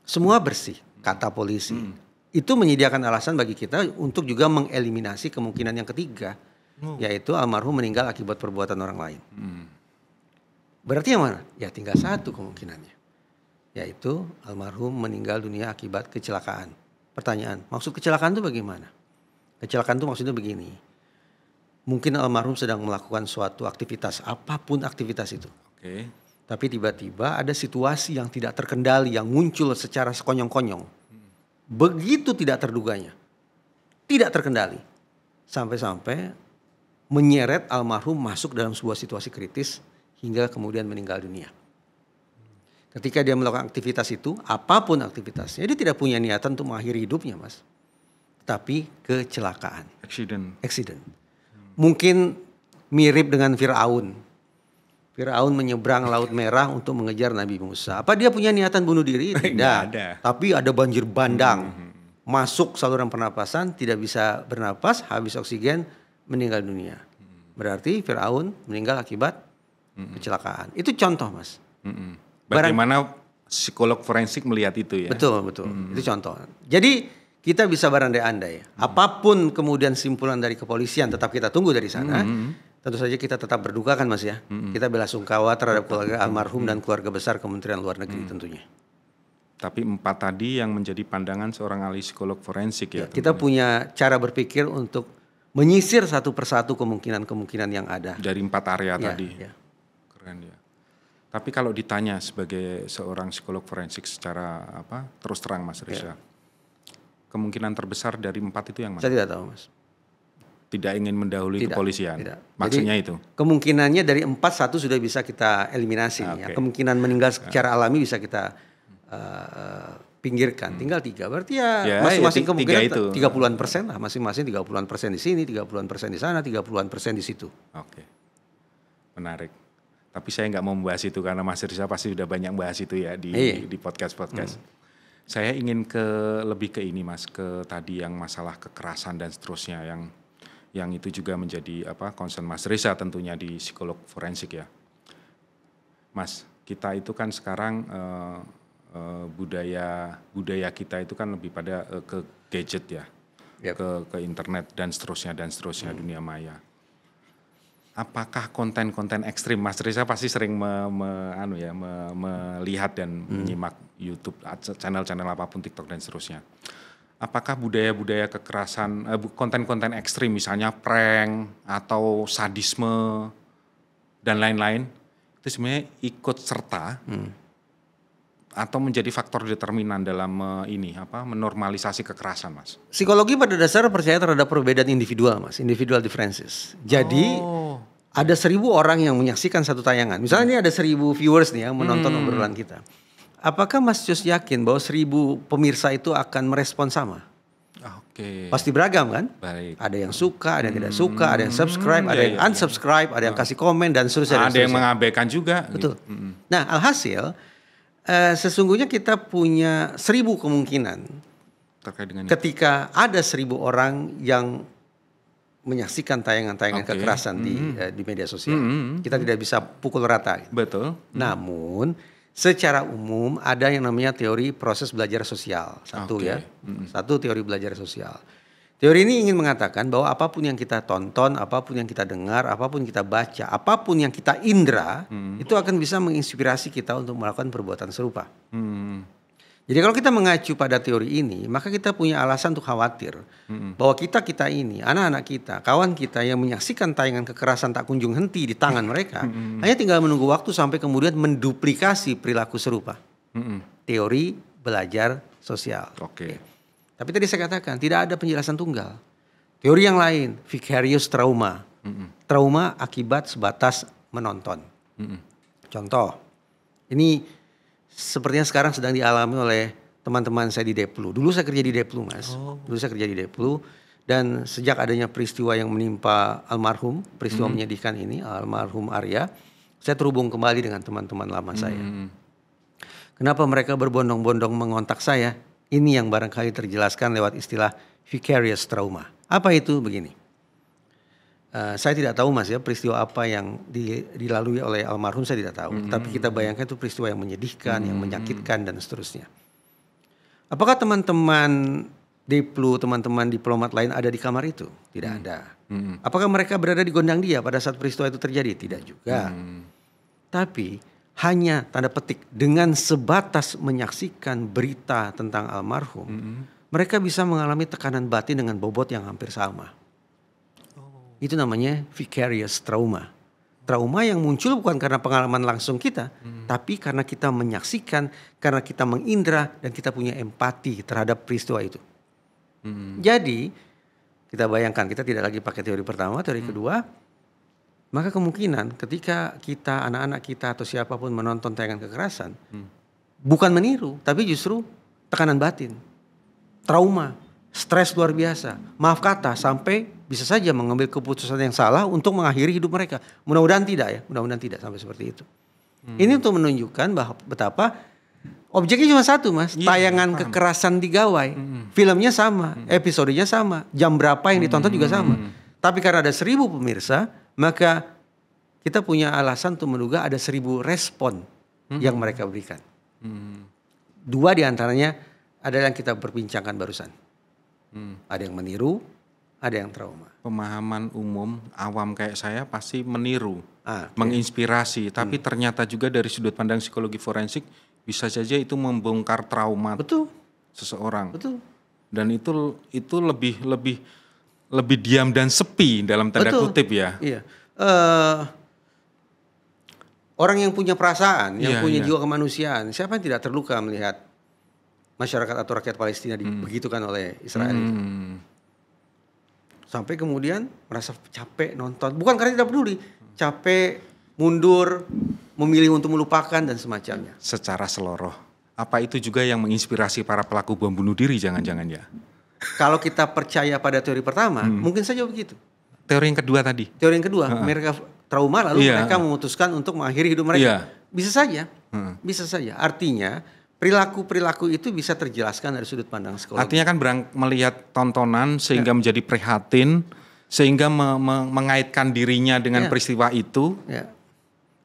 S1: Semua bersih, kata polisi. Itu menyediakan alasan bagi kita untuk juga mengeliminasi kemungkinan yang ketiga, yaitu almarhum meninggal akibat perbuatan orang lain. Berarti yang mana? Ya tinggal satu kemungkinannya, yaitu almarhum meninggal dunia akibat kecelakaan. Pertanyaan, maksud kecelakaan itu bagaimana? Kecelakaan itu maksudnya begini, mungkin almarhum sedang melakukan suatu aktivitas, apapun aktivitas itu. Tapi tiba-tiba ada situasi yang tidak terkendali, yang muncul secara sekonyong-konyong. Begitu tidak terduganya, tidak terkendali. Sampai-sampai menyeret almarhum masuk dalam sebuah situasi kritis, hingga kemudian meninggal dunia. Ketika dia melakukan aktivitas itu, apapun aktivitasnya, dia tidak punya niatan untuk mengakhiri hidupnya, Mas. Tapi kecelakaan. Accident. Mungkin mirip dengan Fir'aun. Fir'aun menyeberang Laut Merah untuk mengejar Nabi Musa. Apa dia punya niatan bunuh diri? Tidak. Tapi ada banjir bandang. Masuk saluran pernapasan, tidak bisa bernapas, habis oksigen, meninggal dunia. Berarti Fir'aun meninggal akibat kecelakaan. Itu contoh, Mas.
S2: Bagaimana psikolog forensik melihat itu ya?
S1: Betul. Itu contoh. Jadi kita bisa berandai-andai. Apapun kemudian simpulan dari kepolisian, tetap kita tunggu dari sana. Tentu saja kita tetap berduka kan, Mas ya. Kita belasungkawa terhadap keluarga almarhum dan keluarga besar Kementerian Luar Negeri tentunya.
S2: Tapi 4 tadi yang menjadi pandangan seorang ahli psikolog forensik ya.
S1: Kita punya cara berpikir untuk menyisir satu persatu kemungkinan-kemungkinan yang ada.
S2: Dari 4 area tadi. Keren ya. Tapi kalau ditanya sebagai seorang psikolog forensik secara terus terang, Mas Reza, kemungkinan terbesar dari 4 itu yang mana?
S1: Saya tidak tahu, Mas.
S2: Tidak ingin mendahului kepolisian. Maksudnya jadi, itu.
S1: Kemungkinannya dari 4 1 sudah bisa kita eliminasi. Ya. Kemungkinan meninggal secara alami bisa kita pinggirkan. Tinggal 3. Berarti masing-masing kemungkinan 30-an% lah. Masing-masing 30-an% di sini, 30-an% di sana, 30-an% di situ.
S2: Menarik. Tapi saya nggak mau membahas itu karena Mas Rizal pasti sudah banyak bahas itu ya di podcast-podcast. Saya ingin lebih ke ini, Mas, ke tadi yang masalah kekerasan dan seterusnya yang itu juga menjadi concern Mas Reza tentunya di psikolog forensik ya. Mas, kita itu kan sekarang budaya kita itu kan lebih pada ke gadget ya, ke internet dan seterusnya dunia maya. Apakah konten-konten ekstrim, Mas Reza pasti sering melihat dan menyimak YouTube, channel-channel apapun, TikTok dan seterusnya. Apakah budaya-budaya kekerasan, konten-konten ekstrim misalnya prank atau sadisme dan lain-lain itu sebenarnya ikut serta atau menjadi faktor determinan dalam menormalisasi kekerasan, Mas?
S1: Psikologi pada dasarnya percaya terhadap perbedaan individual, Mas, individual differences. Jadi ada 1.000 orang yang menyaksikan satu tayangan. Misalnya ini ada 1.000 viewers nih yang menonton obrolan kita. Apakah Mas Yus yakin bahwa 1.000 pemirsa itu akan merespon sama?
S2: Oke.
S1: Pasti beragam kan?
S2: Baik.
S1: Ada yang suka, ada yang tidak suka, ada yang subscribe, ada yang unsubscribe, ada yang kasih komen dan seterusnya.
S2: Ada yang mengabaikan juga.
S1: Betul. Gitu. Nah, alhasil sesungguhnya kita punya 1.000 kemungkinan
S2: terkait dengan
S1: ketika ada 1.000 orang yang menyaksikan tayangan-tayangan kekerasan di media sosial. Kita tidak bisa pukul rata.
S2: Betul.
S1: Namun secara umum ada yang namanya teori proses belajar sosial. Satu teori belajar sosial. Teori ini ingin mengatakan bahwa apapun yang kita tonton, apapun yang kita dengar, apapun yang kita baca, apapun yang kita indra, itu akan bisa menginspirasi kita untuk melakukan perbuatan serupa. Jadi kalau kita mengacu pada teori ini, maka kita punya alasan untuk khawatir bahwa kita ini, anak-anak kita, kawan kita yang menyaksikan tayangan kekerasan tak kunjung henti di tangan mereka, hanya tinggal menunggu waktu sampai kemudian menduplikasi perilaku serupa. Teori belajar sosial.
S2: Oke.
S1: Tapi tadi saya katakan tidak ada penjelasan tunggal. Teori yang lain, vicarious trauma, trauma akibat sebatas menonton. Contoh, ini sepertinya sekarang sedang dialami oleh teman-teman saya di Deplu. Dulu saya kerja di Deplu, Mas. Dulu saya kerja di Deplu. Dan sejak adanya peristiwa yang menimpa almarhum, peristiwa menyedihkan ini, almarhum Arya, saya terhubung kembali dengan teman-teman lama saya. Kenapa mereka berbondong-bondong mengontak saya? Ini yang barangkali terjelaskan lewat istilah vicarious trauma. Apa itu? Begini. Saya tidak tahu, Mas, ya peristiwa apa yang dilalui oleh almarhum, saya tidak tahu. Tapi kita bayangkan itu peristiwa yang menyedihkan, yang menyakitkan dan seterusnya. Apakah teman-teman Deplu, teman-teman diplomat lain ada di kamar itu? Tidak ada. Apakah mereka berada di gondang dia pada saat peristiwa itu terjadi? Tidak juga. Tapi hanya tanda petik dengan sebatas menyaksikan berita tentang almarhum, mereka bisa mengalami tekanan batin dengan bobot yang hampir sama. Itu namanya vicarious trauma. Trauma yang muncul bukan karena pengalaman langsung kita, tapi karena kita menyaksikan, karena kita mengindra dan kita punya empati terhadap peristiwa itu. Jadi kita bayangkan, kita tidak lagi pakai teori pertama, teori kedua, maka kemungkinan ketika kita, anak-anak kita atau siapapun menonton tayangan kekerasan, bukan meniru, tapi justru tekanan batin, trauma, stres luar biasa, maaf kata, sampai bisa saja mengambil keputusan yang salah untuk mengakhiri hidup mereka. Mudah-mudahan tidak ya, mudah-mudahan tidak sampai seperti itu. Ini untuk menunjukkan bahwa betapa objeknya cuma satu, Mas, tayangan kekerasan di gawai, filmnya sama, episodenya sama, jam berapa yang ditonton juga sama. Tapi karena ada 1.000 pemirsa, maka kita punya alasan untuk menduga ada 1.000 respon yang mereka berikan. 2 diantaranya adalah yang kita perbincangkan barusan. Ada yang meniru, ada yang trauma.
S2: Pemahaman umum awam kayak saya pasti meniru, menginspirasi, tapi ternyata juga dari sudut pandang psikologi forensik bisa saja itu membongkar trauma seseorang. Betul. Dan itu lebih diam dan sepi dalam tanda kutip ya.
S1: Iya. Orang yang punya perasaan, yang punya jiwa kemanusiaan, siapa yang tidak terluka melihat masyarakat atau rakyat Palestina dibegitukan oleh Israel itu. Sampai kemudian merasa capek nonton, bukan karena tidak peduli, capek, mundur, memilih untuk melupakan dan semacamnya.
S2: Secara seluruh, apa itu juga yang menginspirasi para pelaku bom bunuh diri jangan-jangan ya?
S1: Kalau kita percaya pada teori pertama, mungkin saja begitu.
S2: Teori yang kedua tadi?
S1: Teori yang kedua, mereka trauma lalu mereka memutuskan untuk mengakhiri hidup mereka. Bisa saja, bisa saja. Artinya perilaku-perilaku itu bisa terjelaskan dari sudut pandang psikologi.
S2: Artinya kan melihat tontonan sehingga menjadi prihatin, sehingga mengaitkan dirinya dengan peristiwa itu.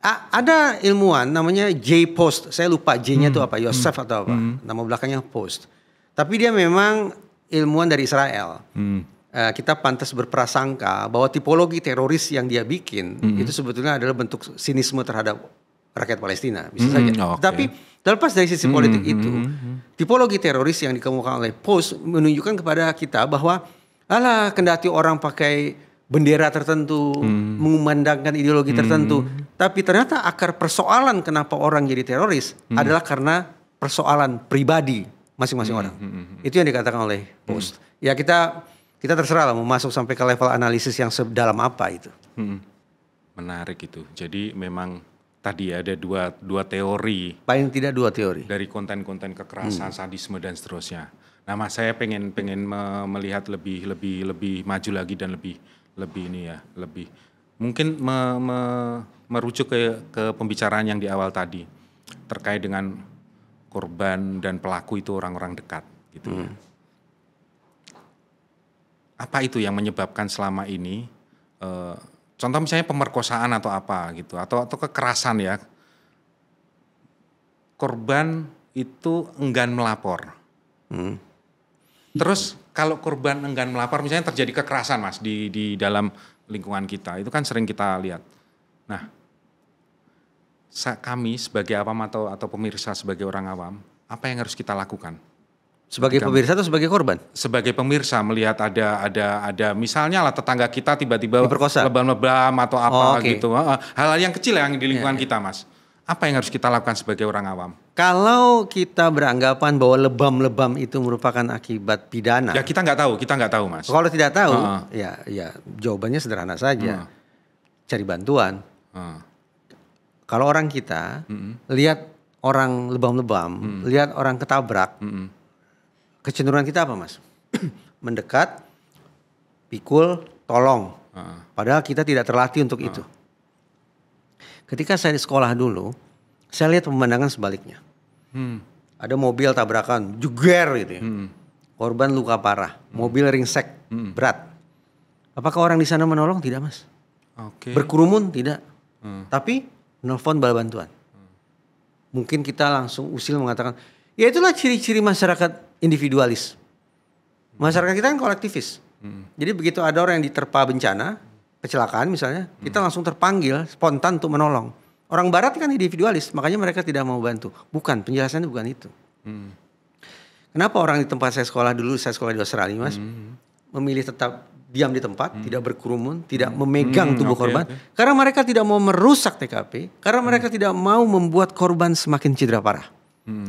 S1: Ada ilmuwan namanya J. Post, saya lupa J-nya itu apa, Yosef atau apa, nama belakangnya Post. Tapi dia memang ilmuwan dari Israel. Kita pantas berprasangka bahwa tipologi teroris yang dia bikin itu sebetulnya adalah bentuk sinisme terhadap rakyat Palestina, bisa saja.
S2: Okay.
S1: Tapi terlepas dari sisi politik itu, tipologi teroris yang dikemukakan oleh Post menunjukkan kepada kita bahwa kendati orang pakai bendera tertentu, mengumandangkan ideologi tertentu, tapi ternyata akar persoalan kenapa orang jadi teroris adalah karena persoalan pribadi masing-masing orang. Itu yang dikatakan oleh Post. Ya kita terserah lah mau masuk sampai ke level analisis yang sedalam apa itu.
S2: Menarik itu. Jadi memang tadi ada dua teori.
S1: Paling tidak dua teori.
S2: Dari konten-konten kekerasan, sadisme dan seterusnya. Nah, Mas, saya pengen melihat lebih maju lagi dan lebih ini ya, lebih mungkin merujuk ke pembicaraan yang di awal tadi terkait dengan korban dan pelaku itu orang-orang dekat gitu ya. Apa itu yang menyebabkan selama ini contoh misalnya pemerkosaan atau apa gitu atau kekerasan ya, korban itu enggan melapor. Terus kalau korban enggan melapor, misalnya terjadi kekerasan, Mas, di dalam lingkungan kita, itu kan sering kita lihat. Nah, kami sebagai awam atau pemirsa sebagai orang awam, apa yang harus kita lakukan?
S1: Sebagai pemirsa atau sebagai korban?
S2: Sebagai pemirsa melihat ada misalnya lah tetangga kita tiba-tiba lebam-lebam atau apa gitu. Hal-hal yang kecil yang di lingkungan kita, Mas. Apa yang harus kita lakukan sebagai orang awam?
S1: Kalau kita beranggapan bahwa lebam-lebam itu merupakan akibat pidana.
S2: Ya kita nggak tahu, Mas.
S1: Kalau tidak tahu, ya jawabannya sederhana saja. Cari bantuan. Kalau orang kita lihat orang lebam-lebam, lihat orang ketabrak, kecenderungan kita apa, Mas? Mendekat, pikul, tolong. Padahal kita tidak terlatih untuk itu. Ketika saya di sekolah dulu, saya lihat pemandangan sebaliknya. Ada mobil tabrakan, jeger gitu ya. Korban luka parah, mobil ringsek, berat. Apakah orang di sana menolong? Tidak, Mas. Berkerumun? Tidak. Tapi menelpon bala bantuan. Mungkin kita langsung usil mengatakan, ya itulah ciri-ciri masyarakat individualis. Masyarakat kita kan kolektivis. Jadi begitu ada orang yang diterpa bencana, kecelakaan misalnya, kita langsung terpanggil spontan untuk menolong. Orang barat kan individualis, makanya mereka tidak mau bantu. Bukan, penjelasannya bukan itu. Kenapa orang di tempat saya sekolah dulu, saya sekolah di Australia, Mas, memilih tetap diam di tempat, tidak berkerumun, tidak memegang tubuh korban. Karena mereka tidak mau merusak TKP, karena mereka tidak mau membuat korban semakin cedera parah.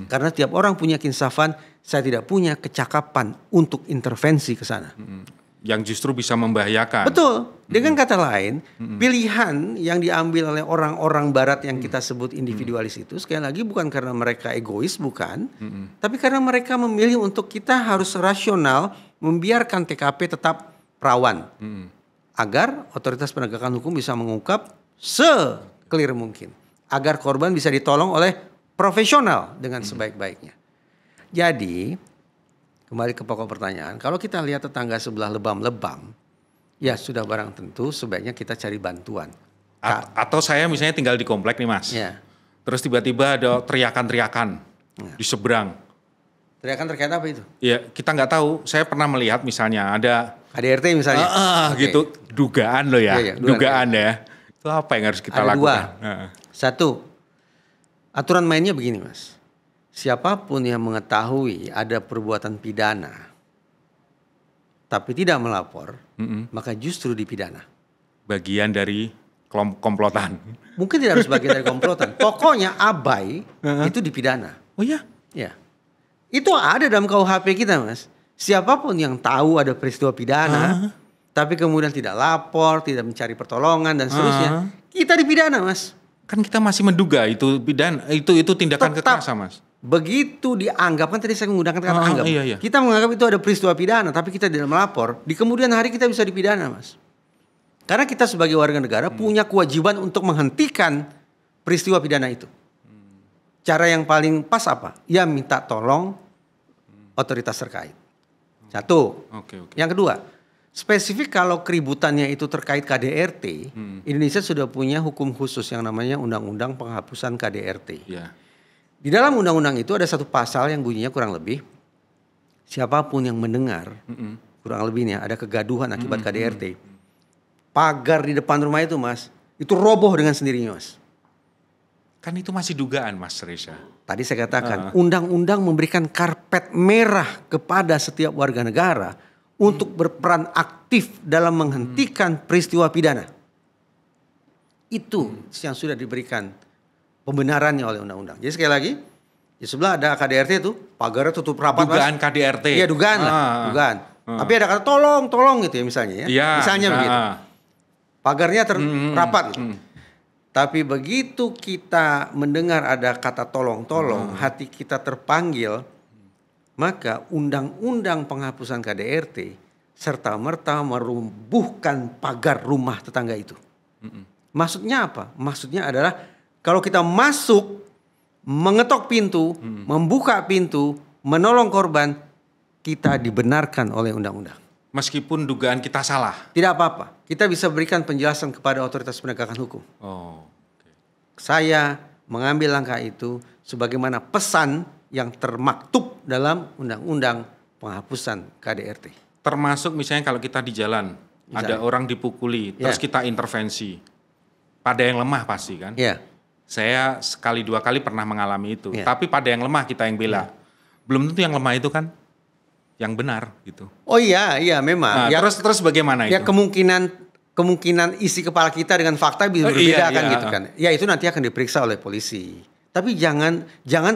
S1: Karena tiap orang punya keinsafan, saya tidak punya kecakapan untuk intervensi ke sana.
S2: Yang justru bisa membahayakan.
S1: Betul. Dengan kata lain, pilihan yang diambil oleh orang-orang barat yang kita sebut individualis itu sekali lagi bukan karena mereka egois, bukan. Tapi karena mereka memilih untuk kita harus rasional, membiarkan TKP tetap rawan. Agar otoritas penegakan hukum bisa mengungkap se-clear mungkin. Agar korban bisa ditolong oleh profesional dengan sebaik-baiknya. Jadi, kembali ke pokok pertanyaan, kalau kita lihat tetangga sebelah lebam-lebam, ya sudah barang tentu sebaiknya kita cari bantuan.
S2: Atau saya misalnya tinggal di komplek nih, Mas.
S1: Ya.
S2: Terus tiba-tiba ada teriakan-teriakan di seberang.
S1: Teriakan terkait apa itu?
S2: Ya kita nggak tahu. Saya pernah melihat misalnya ada
S1: KDRT misalnya.
S2: Gitu. Dugaan loh ya. Dugaan ya. Itu apa yang harus kita lakukan?
S1: Satu, aturan mainnya begini, Mas. Siapapun yang mengetahui ada perbuatan pidana tapi tidak melapor, maka justru dipidana.
S2: Bagian dari komplotan.
S1: Mungkin tidak harus bagian dari komplotan. Pokoknya abai itu dipidana.
S2: Oh ya?
S1: Ya. Itu ada dalam KUHP kita, Mas. Siapapun yang tahu ada peristiwa pidana tapi kemudian tidak lapor, tidak mencari pertolongan dan seterusnya, kita dipidana, Mas.
S2: Kan kita masih menduga itu pidana, itu tindakan kekerasan, Mas.
S1: Begitu dianggap, kan tadi saya menggunakan kata anggap.
S2: Iya.
S1: Kita menganggap itu ada peristiwa pidana, tapi kita tidak melapor. Di kemudian hari kita bisa dipidana, Mas. Karena kita sebagai warga negara punya kewajiban untuk menghentikan peristiwa pidana itu. Cara yang paling pas apa? Ya minta tolong otoritas terkait. Satu.
S2: Oke.
S1: Yang kedua, Spesifik kalau keributannya itu terkait KDRT, Indonesia sudah punya hukum khusus yang namanya Undang-Undang Penghapusan KDRT.
S2: Ya.
S1: Di dalam undang-undang itu ada satu pasal yang bunyinya kurang lebih, siapapun yang mendengar, kurang lebihnya ada kegaduhan akibat KDRT, pagar di depan rumah itu Mas, itu roboh dengan sendirinya Mas.
S2: Kan itu masih dugaan Mas Reza.
S1: Tadi saya katakan, undang-undang memberikan karpet merah kepada setiap warga negara untuk berperan aktif dalam menghentikan peristiwa pidana. Itu yang sudah diberikan pembenarannya oleh undang-undang. Jadi sekali lagi, di sebelah ada KDRT itu, pagarnya tutup rapat.
S2: Dugaan Mas. KDRT.
S1: Iya dugaan lah, dugaan. Tapi ada kata tolong gitu ya misalnya ya.
S2: Ya,
S1: misalnya begitu. Pagarnya rapat gitu. Tapi begitu kita mendengar ada kata tolong, hati kita terpanggil, maka undang-undang penghapusan KDRT serta-merta merumbuhkan pagar rumah tetangga itu. Maksudnya apa? Maksudnya adalah kalau kita masuk, mengetok pintu, membuka pintu, menolong korban, kita dibenarkan oleh undang-undang.
S2: Meskipun dugaan kita salah?
S1: Tidak apa-apa. Kita bisa berikan penjelasan kepada otoritas penegakan hukum.
S2: Okay.
S1: Saya mengambil langkah itu sebagaimana pesan yang termaktub dalam undang-undang penghapusan KDRT.
S2: Termasuk misalnya kalau kita di jalan, ada orang dipukuli, terus kita intervensi. Pada yang lemah pasti kan? Saya sekali dua kali pernah mengalami itu. Tapi pada yang lemah kita yang bela. Belum tentu yang lemah itu kan yang benar gitu.
S1: Oh iya memang.
S2: Nah, terus bagaimana itu?
S1: Ya kemungkinan isi kepala kita dengan fakta bisa berbeda kan gitu kan. Ya itu nanti akan diperiksa oleh polisi. Tapi jangan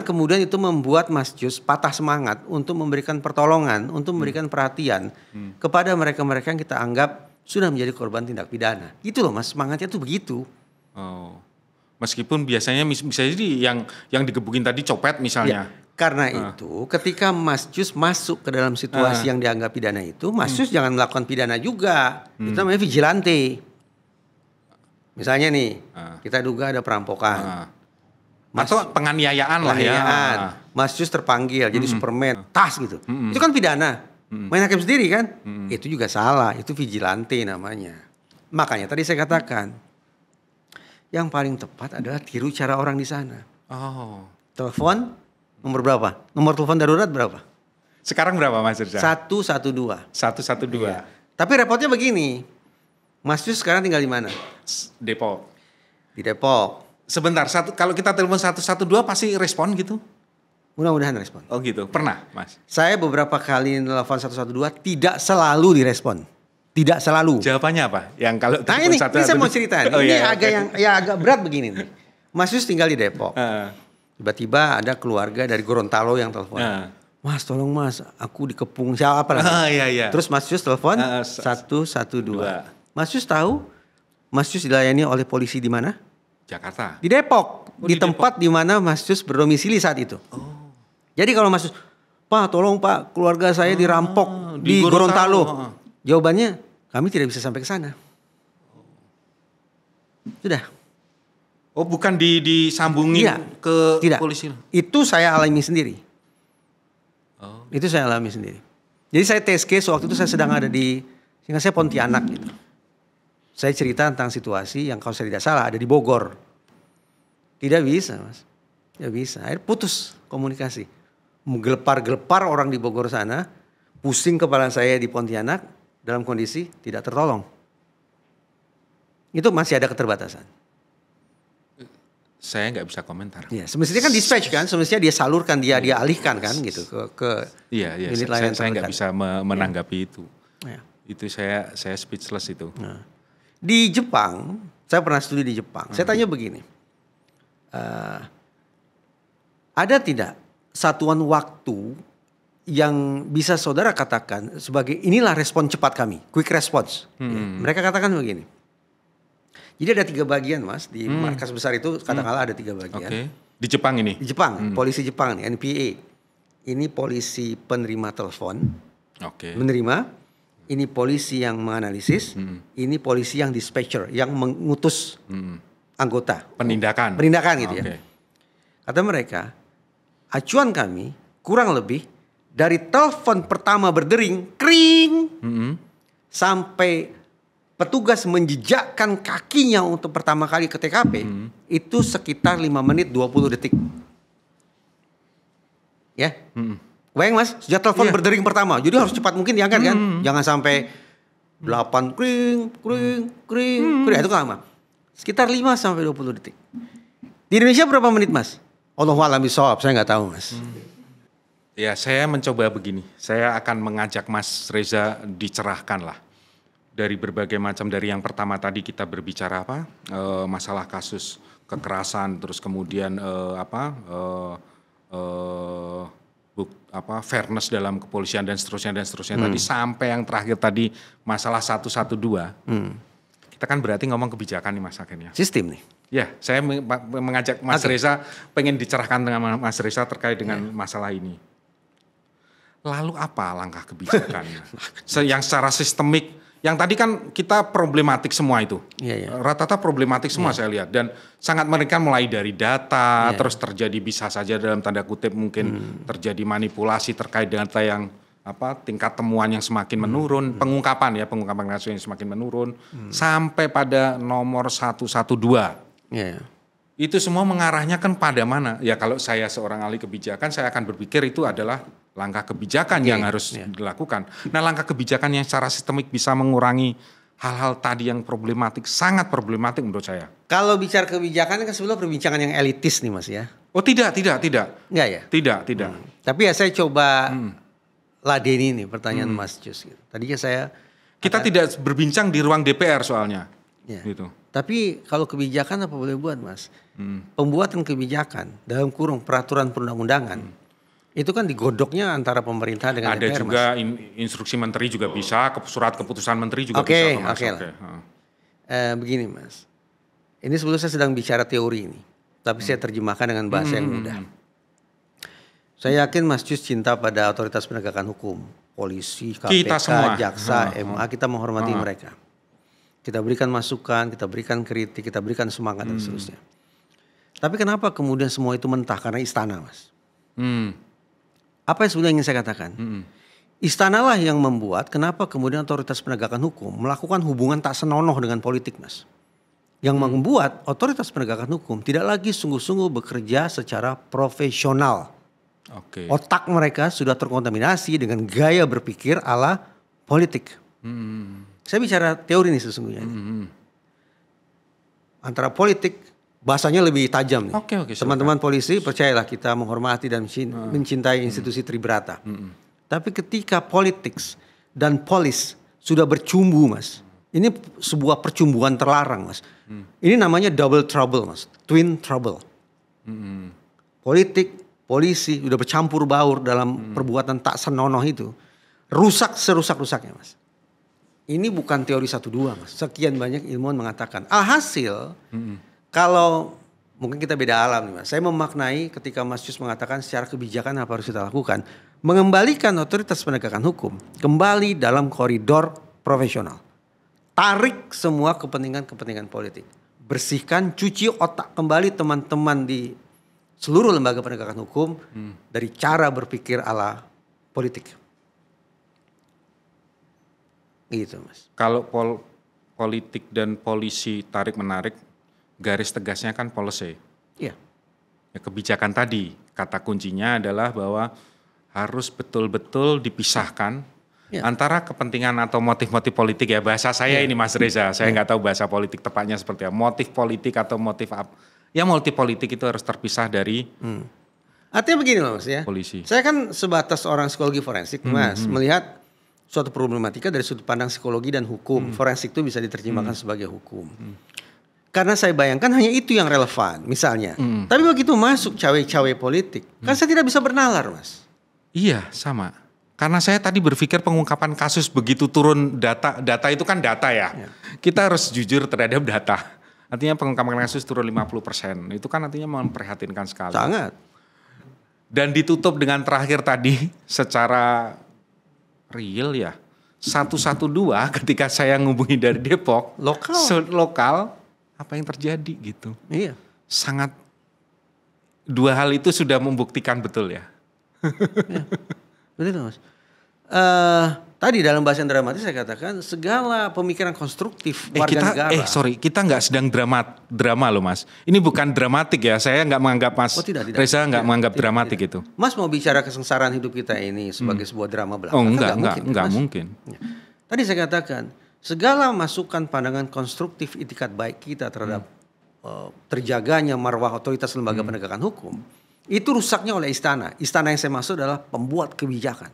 S1: kemudian itu membuat Mas Jus patah semangat untuk memberikan pertolongan, untuk memberikan perhatian kepada mereka-mereka yang kita anggap sudah menjadi korban tindak pidana. Gitu loh Mas, semangatnya tuh begitu.
S2: Meskipun biasanya bisa jadi yang digebukin tadi copet misalnya.
S1: Karena itu ketika Mas Jus masuk ke dalam situasi yang dianggap pidana itu, Mas Jus jangan melakukan pidana juga. Itu namanya vigilante. Misalnya nih, kita duga ada perampokan.
S2: Atau penganiayaan lah ya.
S1: Mas Jus terpanggil jadi Superman, tas gitu. Itu kan pidana. Main hakim sendiri kan? Itu juga salah, itu vigilante namanya. Makanya tadi saya katakan, yang paling tepat adalah tiru cara orang di sana. Telepon nomor berapa? Nomor telepon darurat berapa?
S2: Sekarang berapa Mas Reza?
S1: 112.
S2: 112.
S1: Ya. Tapi repotnya begini, Mas Jus sekarang tinggal di mana?
S2: Depok.
S1: Di Depok.
S2: Sebentar, kalau kita telepon 112 pasti respon gitu?
S1: Mudah-mudahan respon.
S2: Oh gitu, pernah Mas?
S1: Saya beberapa kali telepon 112 tidak selalu direspon. Tidak selalu.
S2: Jawabannya apa? Yang kalau
S1: ini saya mau cerita. Agak berat begini nih. Mas Jus tinggal di Depok. Tiba-tiba ada keluarga dari Gorontalo yang telepon. Mas tolong Mas, aku dikepung siapa lah. Terus Mas Jus telepon 112. Mas Jus tahu Mas Jus dilayani oleh polisi di mana?
S2: Jakarta.
S1: Di Depok, di tempat di mana Mas Jus berdomisili saat itu. Jadi kalau Mas Jus, Pak tolong Pak keluarga saya dirampok di Gorontalo. Jawabannya kami tidak bisa sampai ke sana. Sudah.
S2: Oh bukan disambungin ke polisi?
S1: Itu saya alami sendiri. Itu saya alami sendiri. Jadi saya test case waktu itu saya sedang ada sehingga saya Pontianak gitu. Saya cerita tentang situasi yang kalau saya tidak salah ada di Bogor. Tidak bisa Mas. Tidak bisa. Akhirnya putus komunikasi. Gelepar-gelepar orang di Bogor sana. Pusing kepala saya di Pontianak. Dalam kondisi tidak tertolong. Itu masih ada keterbatasan.
S2: Saya nggak bisa komentar.
S1: Iya, semestinya kan dispatch kan. Semestinya dia salurkan, dia alihkan kan gitu ke
S2: unit layanan. Saya nggak bisa menanggapi itu. Itu saya speechless itu.
S1: Di Jepang, saya pernah studi di Jepang. Saya tanya begini, ada tidak satuan waktu yang bisa saudara katakan sebagai inilah respon cepat kami, quick response. Mereka katakan begini. Jadi ada 3 bagian Mas di markas besar itu katakanlah ada 3 bagian.
S2: Di Jepang ini?
S1: Di Jepang, polisi Jepang nih, NPA. Ini polisi penerima telepon, menerima. Ini polisi yang menganalisis, ini polisi yang dispatcher, yang mengutus anggota.
S2: Penindakan
S1: gitu ya. Kata mereka, acuan kami kurang lebih dari telepon pertama berdering, kring, sampai petugas menjejakkan kakinya untuk pertama kali ke TKP itu sekitar 5 menit 20 detik. Ya. Bayang Mas, sejak telepon berdering pertama. Jadi harus cepat mungkin diangkat kan. Jangan sampai 8 kring. Itu kan lama. Sekitar 5 sampai 20 detik. Di Indonesia berapa menit Mas? Allahu a'lam bishawab, saya nggak tahu Mas.
S2: Ya, saya mencoba begini. Saya akan mengajak Mas Reza dicerahkan lah. Dari berbagai macam, dari yang pertama tadi kita berbicara masalah kasus kekerasan, terus kemudian fairness dalam kepolisian dan seterusnya tadi, sampai yang terakhir tadi masalah 112. Kita kan berarti ngomong kebijakan nih Mas akhirnya.
S1: Sistem nih.
S2: Ya, saya mengajak Mas Reza, pengen dicerahkan dengan Mas Reza terkait dengan masalah ini. Lalu apa langkah kebijakannya? Yang secara sistemik, yang tadi kan kita problematik semua itu. Rata-rata problematik semua saya lihat. Dan sangat mengerikan mulai dari data, terus terjadi bisa saja dalam tanda kutip mungkin terjadi manipulasi terkait dengan data yang tingkat temuan yang semakin menurun, pengungkapan kasus yang semakin menurun, sampai pada nomor 112. Itu semua mengarahnya kan pada mana? Ya kalau saya seorang ahli kebijakan, saya akan berpikir itu adalah langkah kebijakan yang harus dilakukan. Nah, langkah kebijakan yang secara sistemik bisa mengurangi hal-hal tadi yang problematik, sangat problematik menurut saya.
S1: Kalau bicara kebijakan kan sebelum perbincangan yang elitis nih Mas ya.
S2: Oh tidak.
S1: Enggak ya?
S2: Tidak.
S1: Tapi ya saya coba ladeni nih pertanyaan Mas Jus. Tadinya
S2: kita tidak berbincang di ruang DPR soalnya. Gitu.
S1: Tapi kalau kebijakan apa boleh buat Mas? Pembuatan kebijakan dalam kurung peraturan perundang-undangan itu kan digodoknya antara pemerintah dengan
S2: ada
S1: DPR.
S2: Ada juga instruksi menteri juga bisa, surat keputusan menteri juga bisa. Oke.
S1: Begini Mas, ini sebelum saya sedang bicara teori ini, tapi saya terjemahkan dengan bahasa yang mudah. Saya yakin Mas Jus cinta pada otoritas penegakan hukum, polisi, KPK, jaksa, MA, kita menghormati mereka. Kita berikan masukan, kita berikan kritik, kita berikan semangat dan seterusnya. Tapi kenapa kemudian semua itu mentah? Karena istana Mas. Apa yang sebenarnya ingin saya katakan? Istanalah yang membuat kenapa kemudian otoritas penegakan hukum melakukan hubungan tak senonoh dengan politik Mas. Yang membuat otoritas penegakan hukum tidak lagi sungguh-sungguh bekerja secara profesional. Otak mereka sudah terkontaminasi dengan gaya berpikir ala politik. Saya bicara teori nih sesungguhnya. Antara politik, bahasanya lebih tajam nih. Teman-teman polisi percayalah kita menghormati dan mencintai institusi Tribrata. Tapi ketika politics dan polis sudah bercumbu Mas. Ini sebuah percumbuan terlarang Mas. Ini namanya double trouble Mas. Twin trouble. Politik, polisi sudah bercampur baur dalam perbuatan tak senonoh itu. Rusak serusak-rusaknya Mas. Ini bukan teori 1-2 Mas. Sekian banyak ilmuwan mengatakan. Alhasil kalau mungkin kita beda alam nih Mas. Saya memaknai ketika Mas Jus mengatakan secara kebijakan apa harus kita lakukan. Mengembalikan otoritas penegakan hukum kembali dalam koridor profesional. Tarik semua kepentingan-kepentingan politik. Bersihkan, cuci otak kembali teman-teman di seluruh lembaga penegakan hukum dari cara berpikir ala politik. Gitu Mas.
S2: Kalau politik dan polisi tarik-menarik, garis tegasnya kan policy.
S1: Iya.
S2: Ya, kebijakan tadi, kata kuncinya adalah bahwa harus betul-betul dipisahkan antara kepentingan atau motif-motif politik ya. Bahasa saya ini Mas Reza, saya nggak tahu bahasa politik tepatnya seperti apa. Motif politik atau motif apa. Ya motif politik itu harus terpisah dari
S1: Artinya begini loh Mas ya.
S2: Polisi.
S1: Saya kan sebatas orang psikologi forensik Mas, melihat suatu problematika dari sudut pandang psikologi dan hukum. Forensik itu bisa diterjemahkan sebagai hukum. Karena saya bayangkan hanya itu yang relevan misalnya. Tapi begitu masuk cawe-cawe politik, kan saya tidak bisa bernalar Mas.
S2: Iya sama. Karena saya tadi berpikir pengungkapan kasus begitu turun data itu kan data ya. Kita harus jujur terhadap data. Artinya pengungkapan kasus turun 50%. Itu kan artinya memprihatinkan sekali.
S1: Sangat.
S2: Dan ditutup dengan terakhir tadi secara real ya. 112 ketika saya ngubungi dari Depok. Lokal. Apa yang terjadi gitu.
S1: Iya.
S2: Sangat dua hal itu sudah membuktikan betul ya.
S1: Betul Mas. tadi dalam bahasa yang dramatis saya katakan segala pemikiran konstruktif warga negara.
S2: Kita nggak sedang drama loh Mas. Ini bukan dramatik ya. Saya nggak menganggap Mas Reza nggak menganggap dramatik itu.
S1: Mas mau bicara kesengsaraan hidup kita ini sebagai sebuah drama belaka?
S2: Oh enggak mungkin.
S1: Tadi saya katakan segala masukan pandangan konstruktif itikat baik kita terhadap terjaganya marwah otoritas lembaga penegakan hukum itu rusaknya oleh istana. Istana yang saya maksud adalah pembuat kebijakan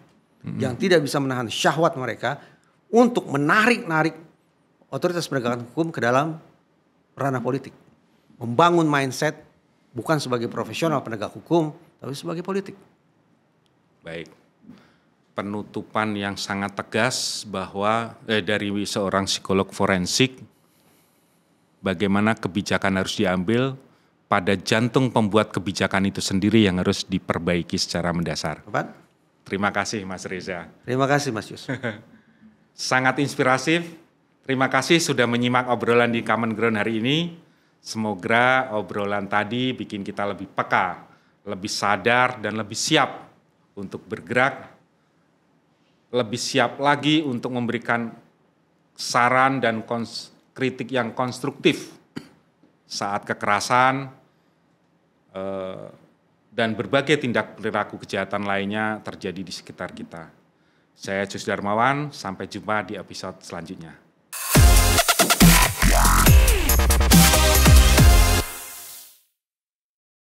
S1: yang tidak bisa menahan syahwat mereka untuk menarik otoritas penegakan hukum ke dalam ranah politik. Membangun mindset bukan sebagai profesional penegak hukum, tapi sebagai politik.
S2: Baik. Penutupan yang sangat tegas bahwa dari seorang psikolog forensik, bagaimana kebijakan harus diambil pada jantung pembuat kebijakan itu sendiri yang harus diperbaiki secara mendasar.
S1: Bapak?
S2: Terima kasih Mas Reza.
S1: Terima kasih Mas Yus.
S2: Sangat inspiratif. Terima kasih sudah menyimak obrolan di Common Ground hari ini. Semoga obrolan tadi bikin kita lebih peka, lebih sadar dan lebih siap untuk bergerak, lebih siap lagi untuk memberikan saran dan kritik yang konstruktif saat kekerasan dan berbagai tindak perilaku kejahatan lainnya terjadi di sekitar kita. Saya Jus Darmawan, sampai jumpa di episode selanjutnya.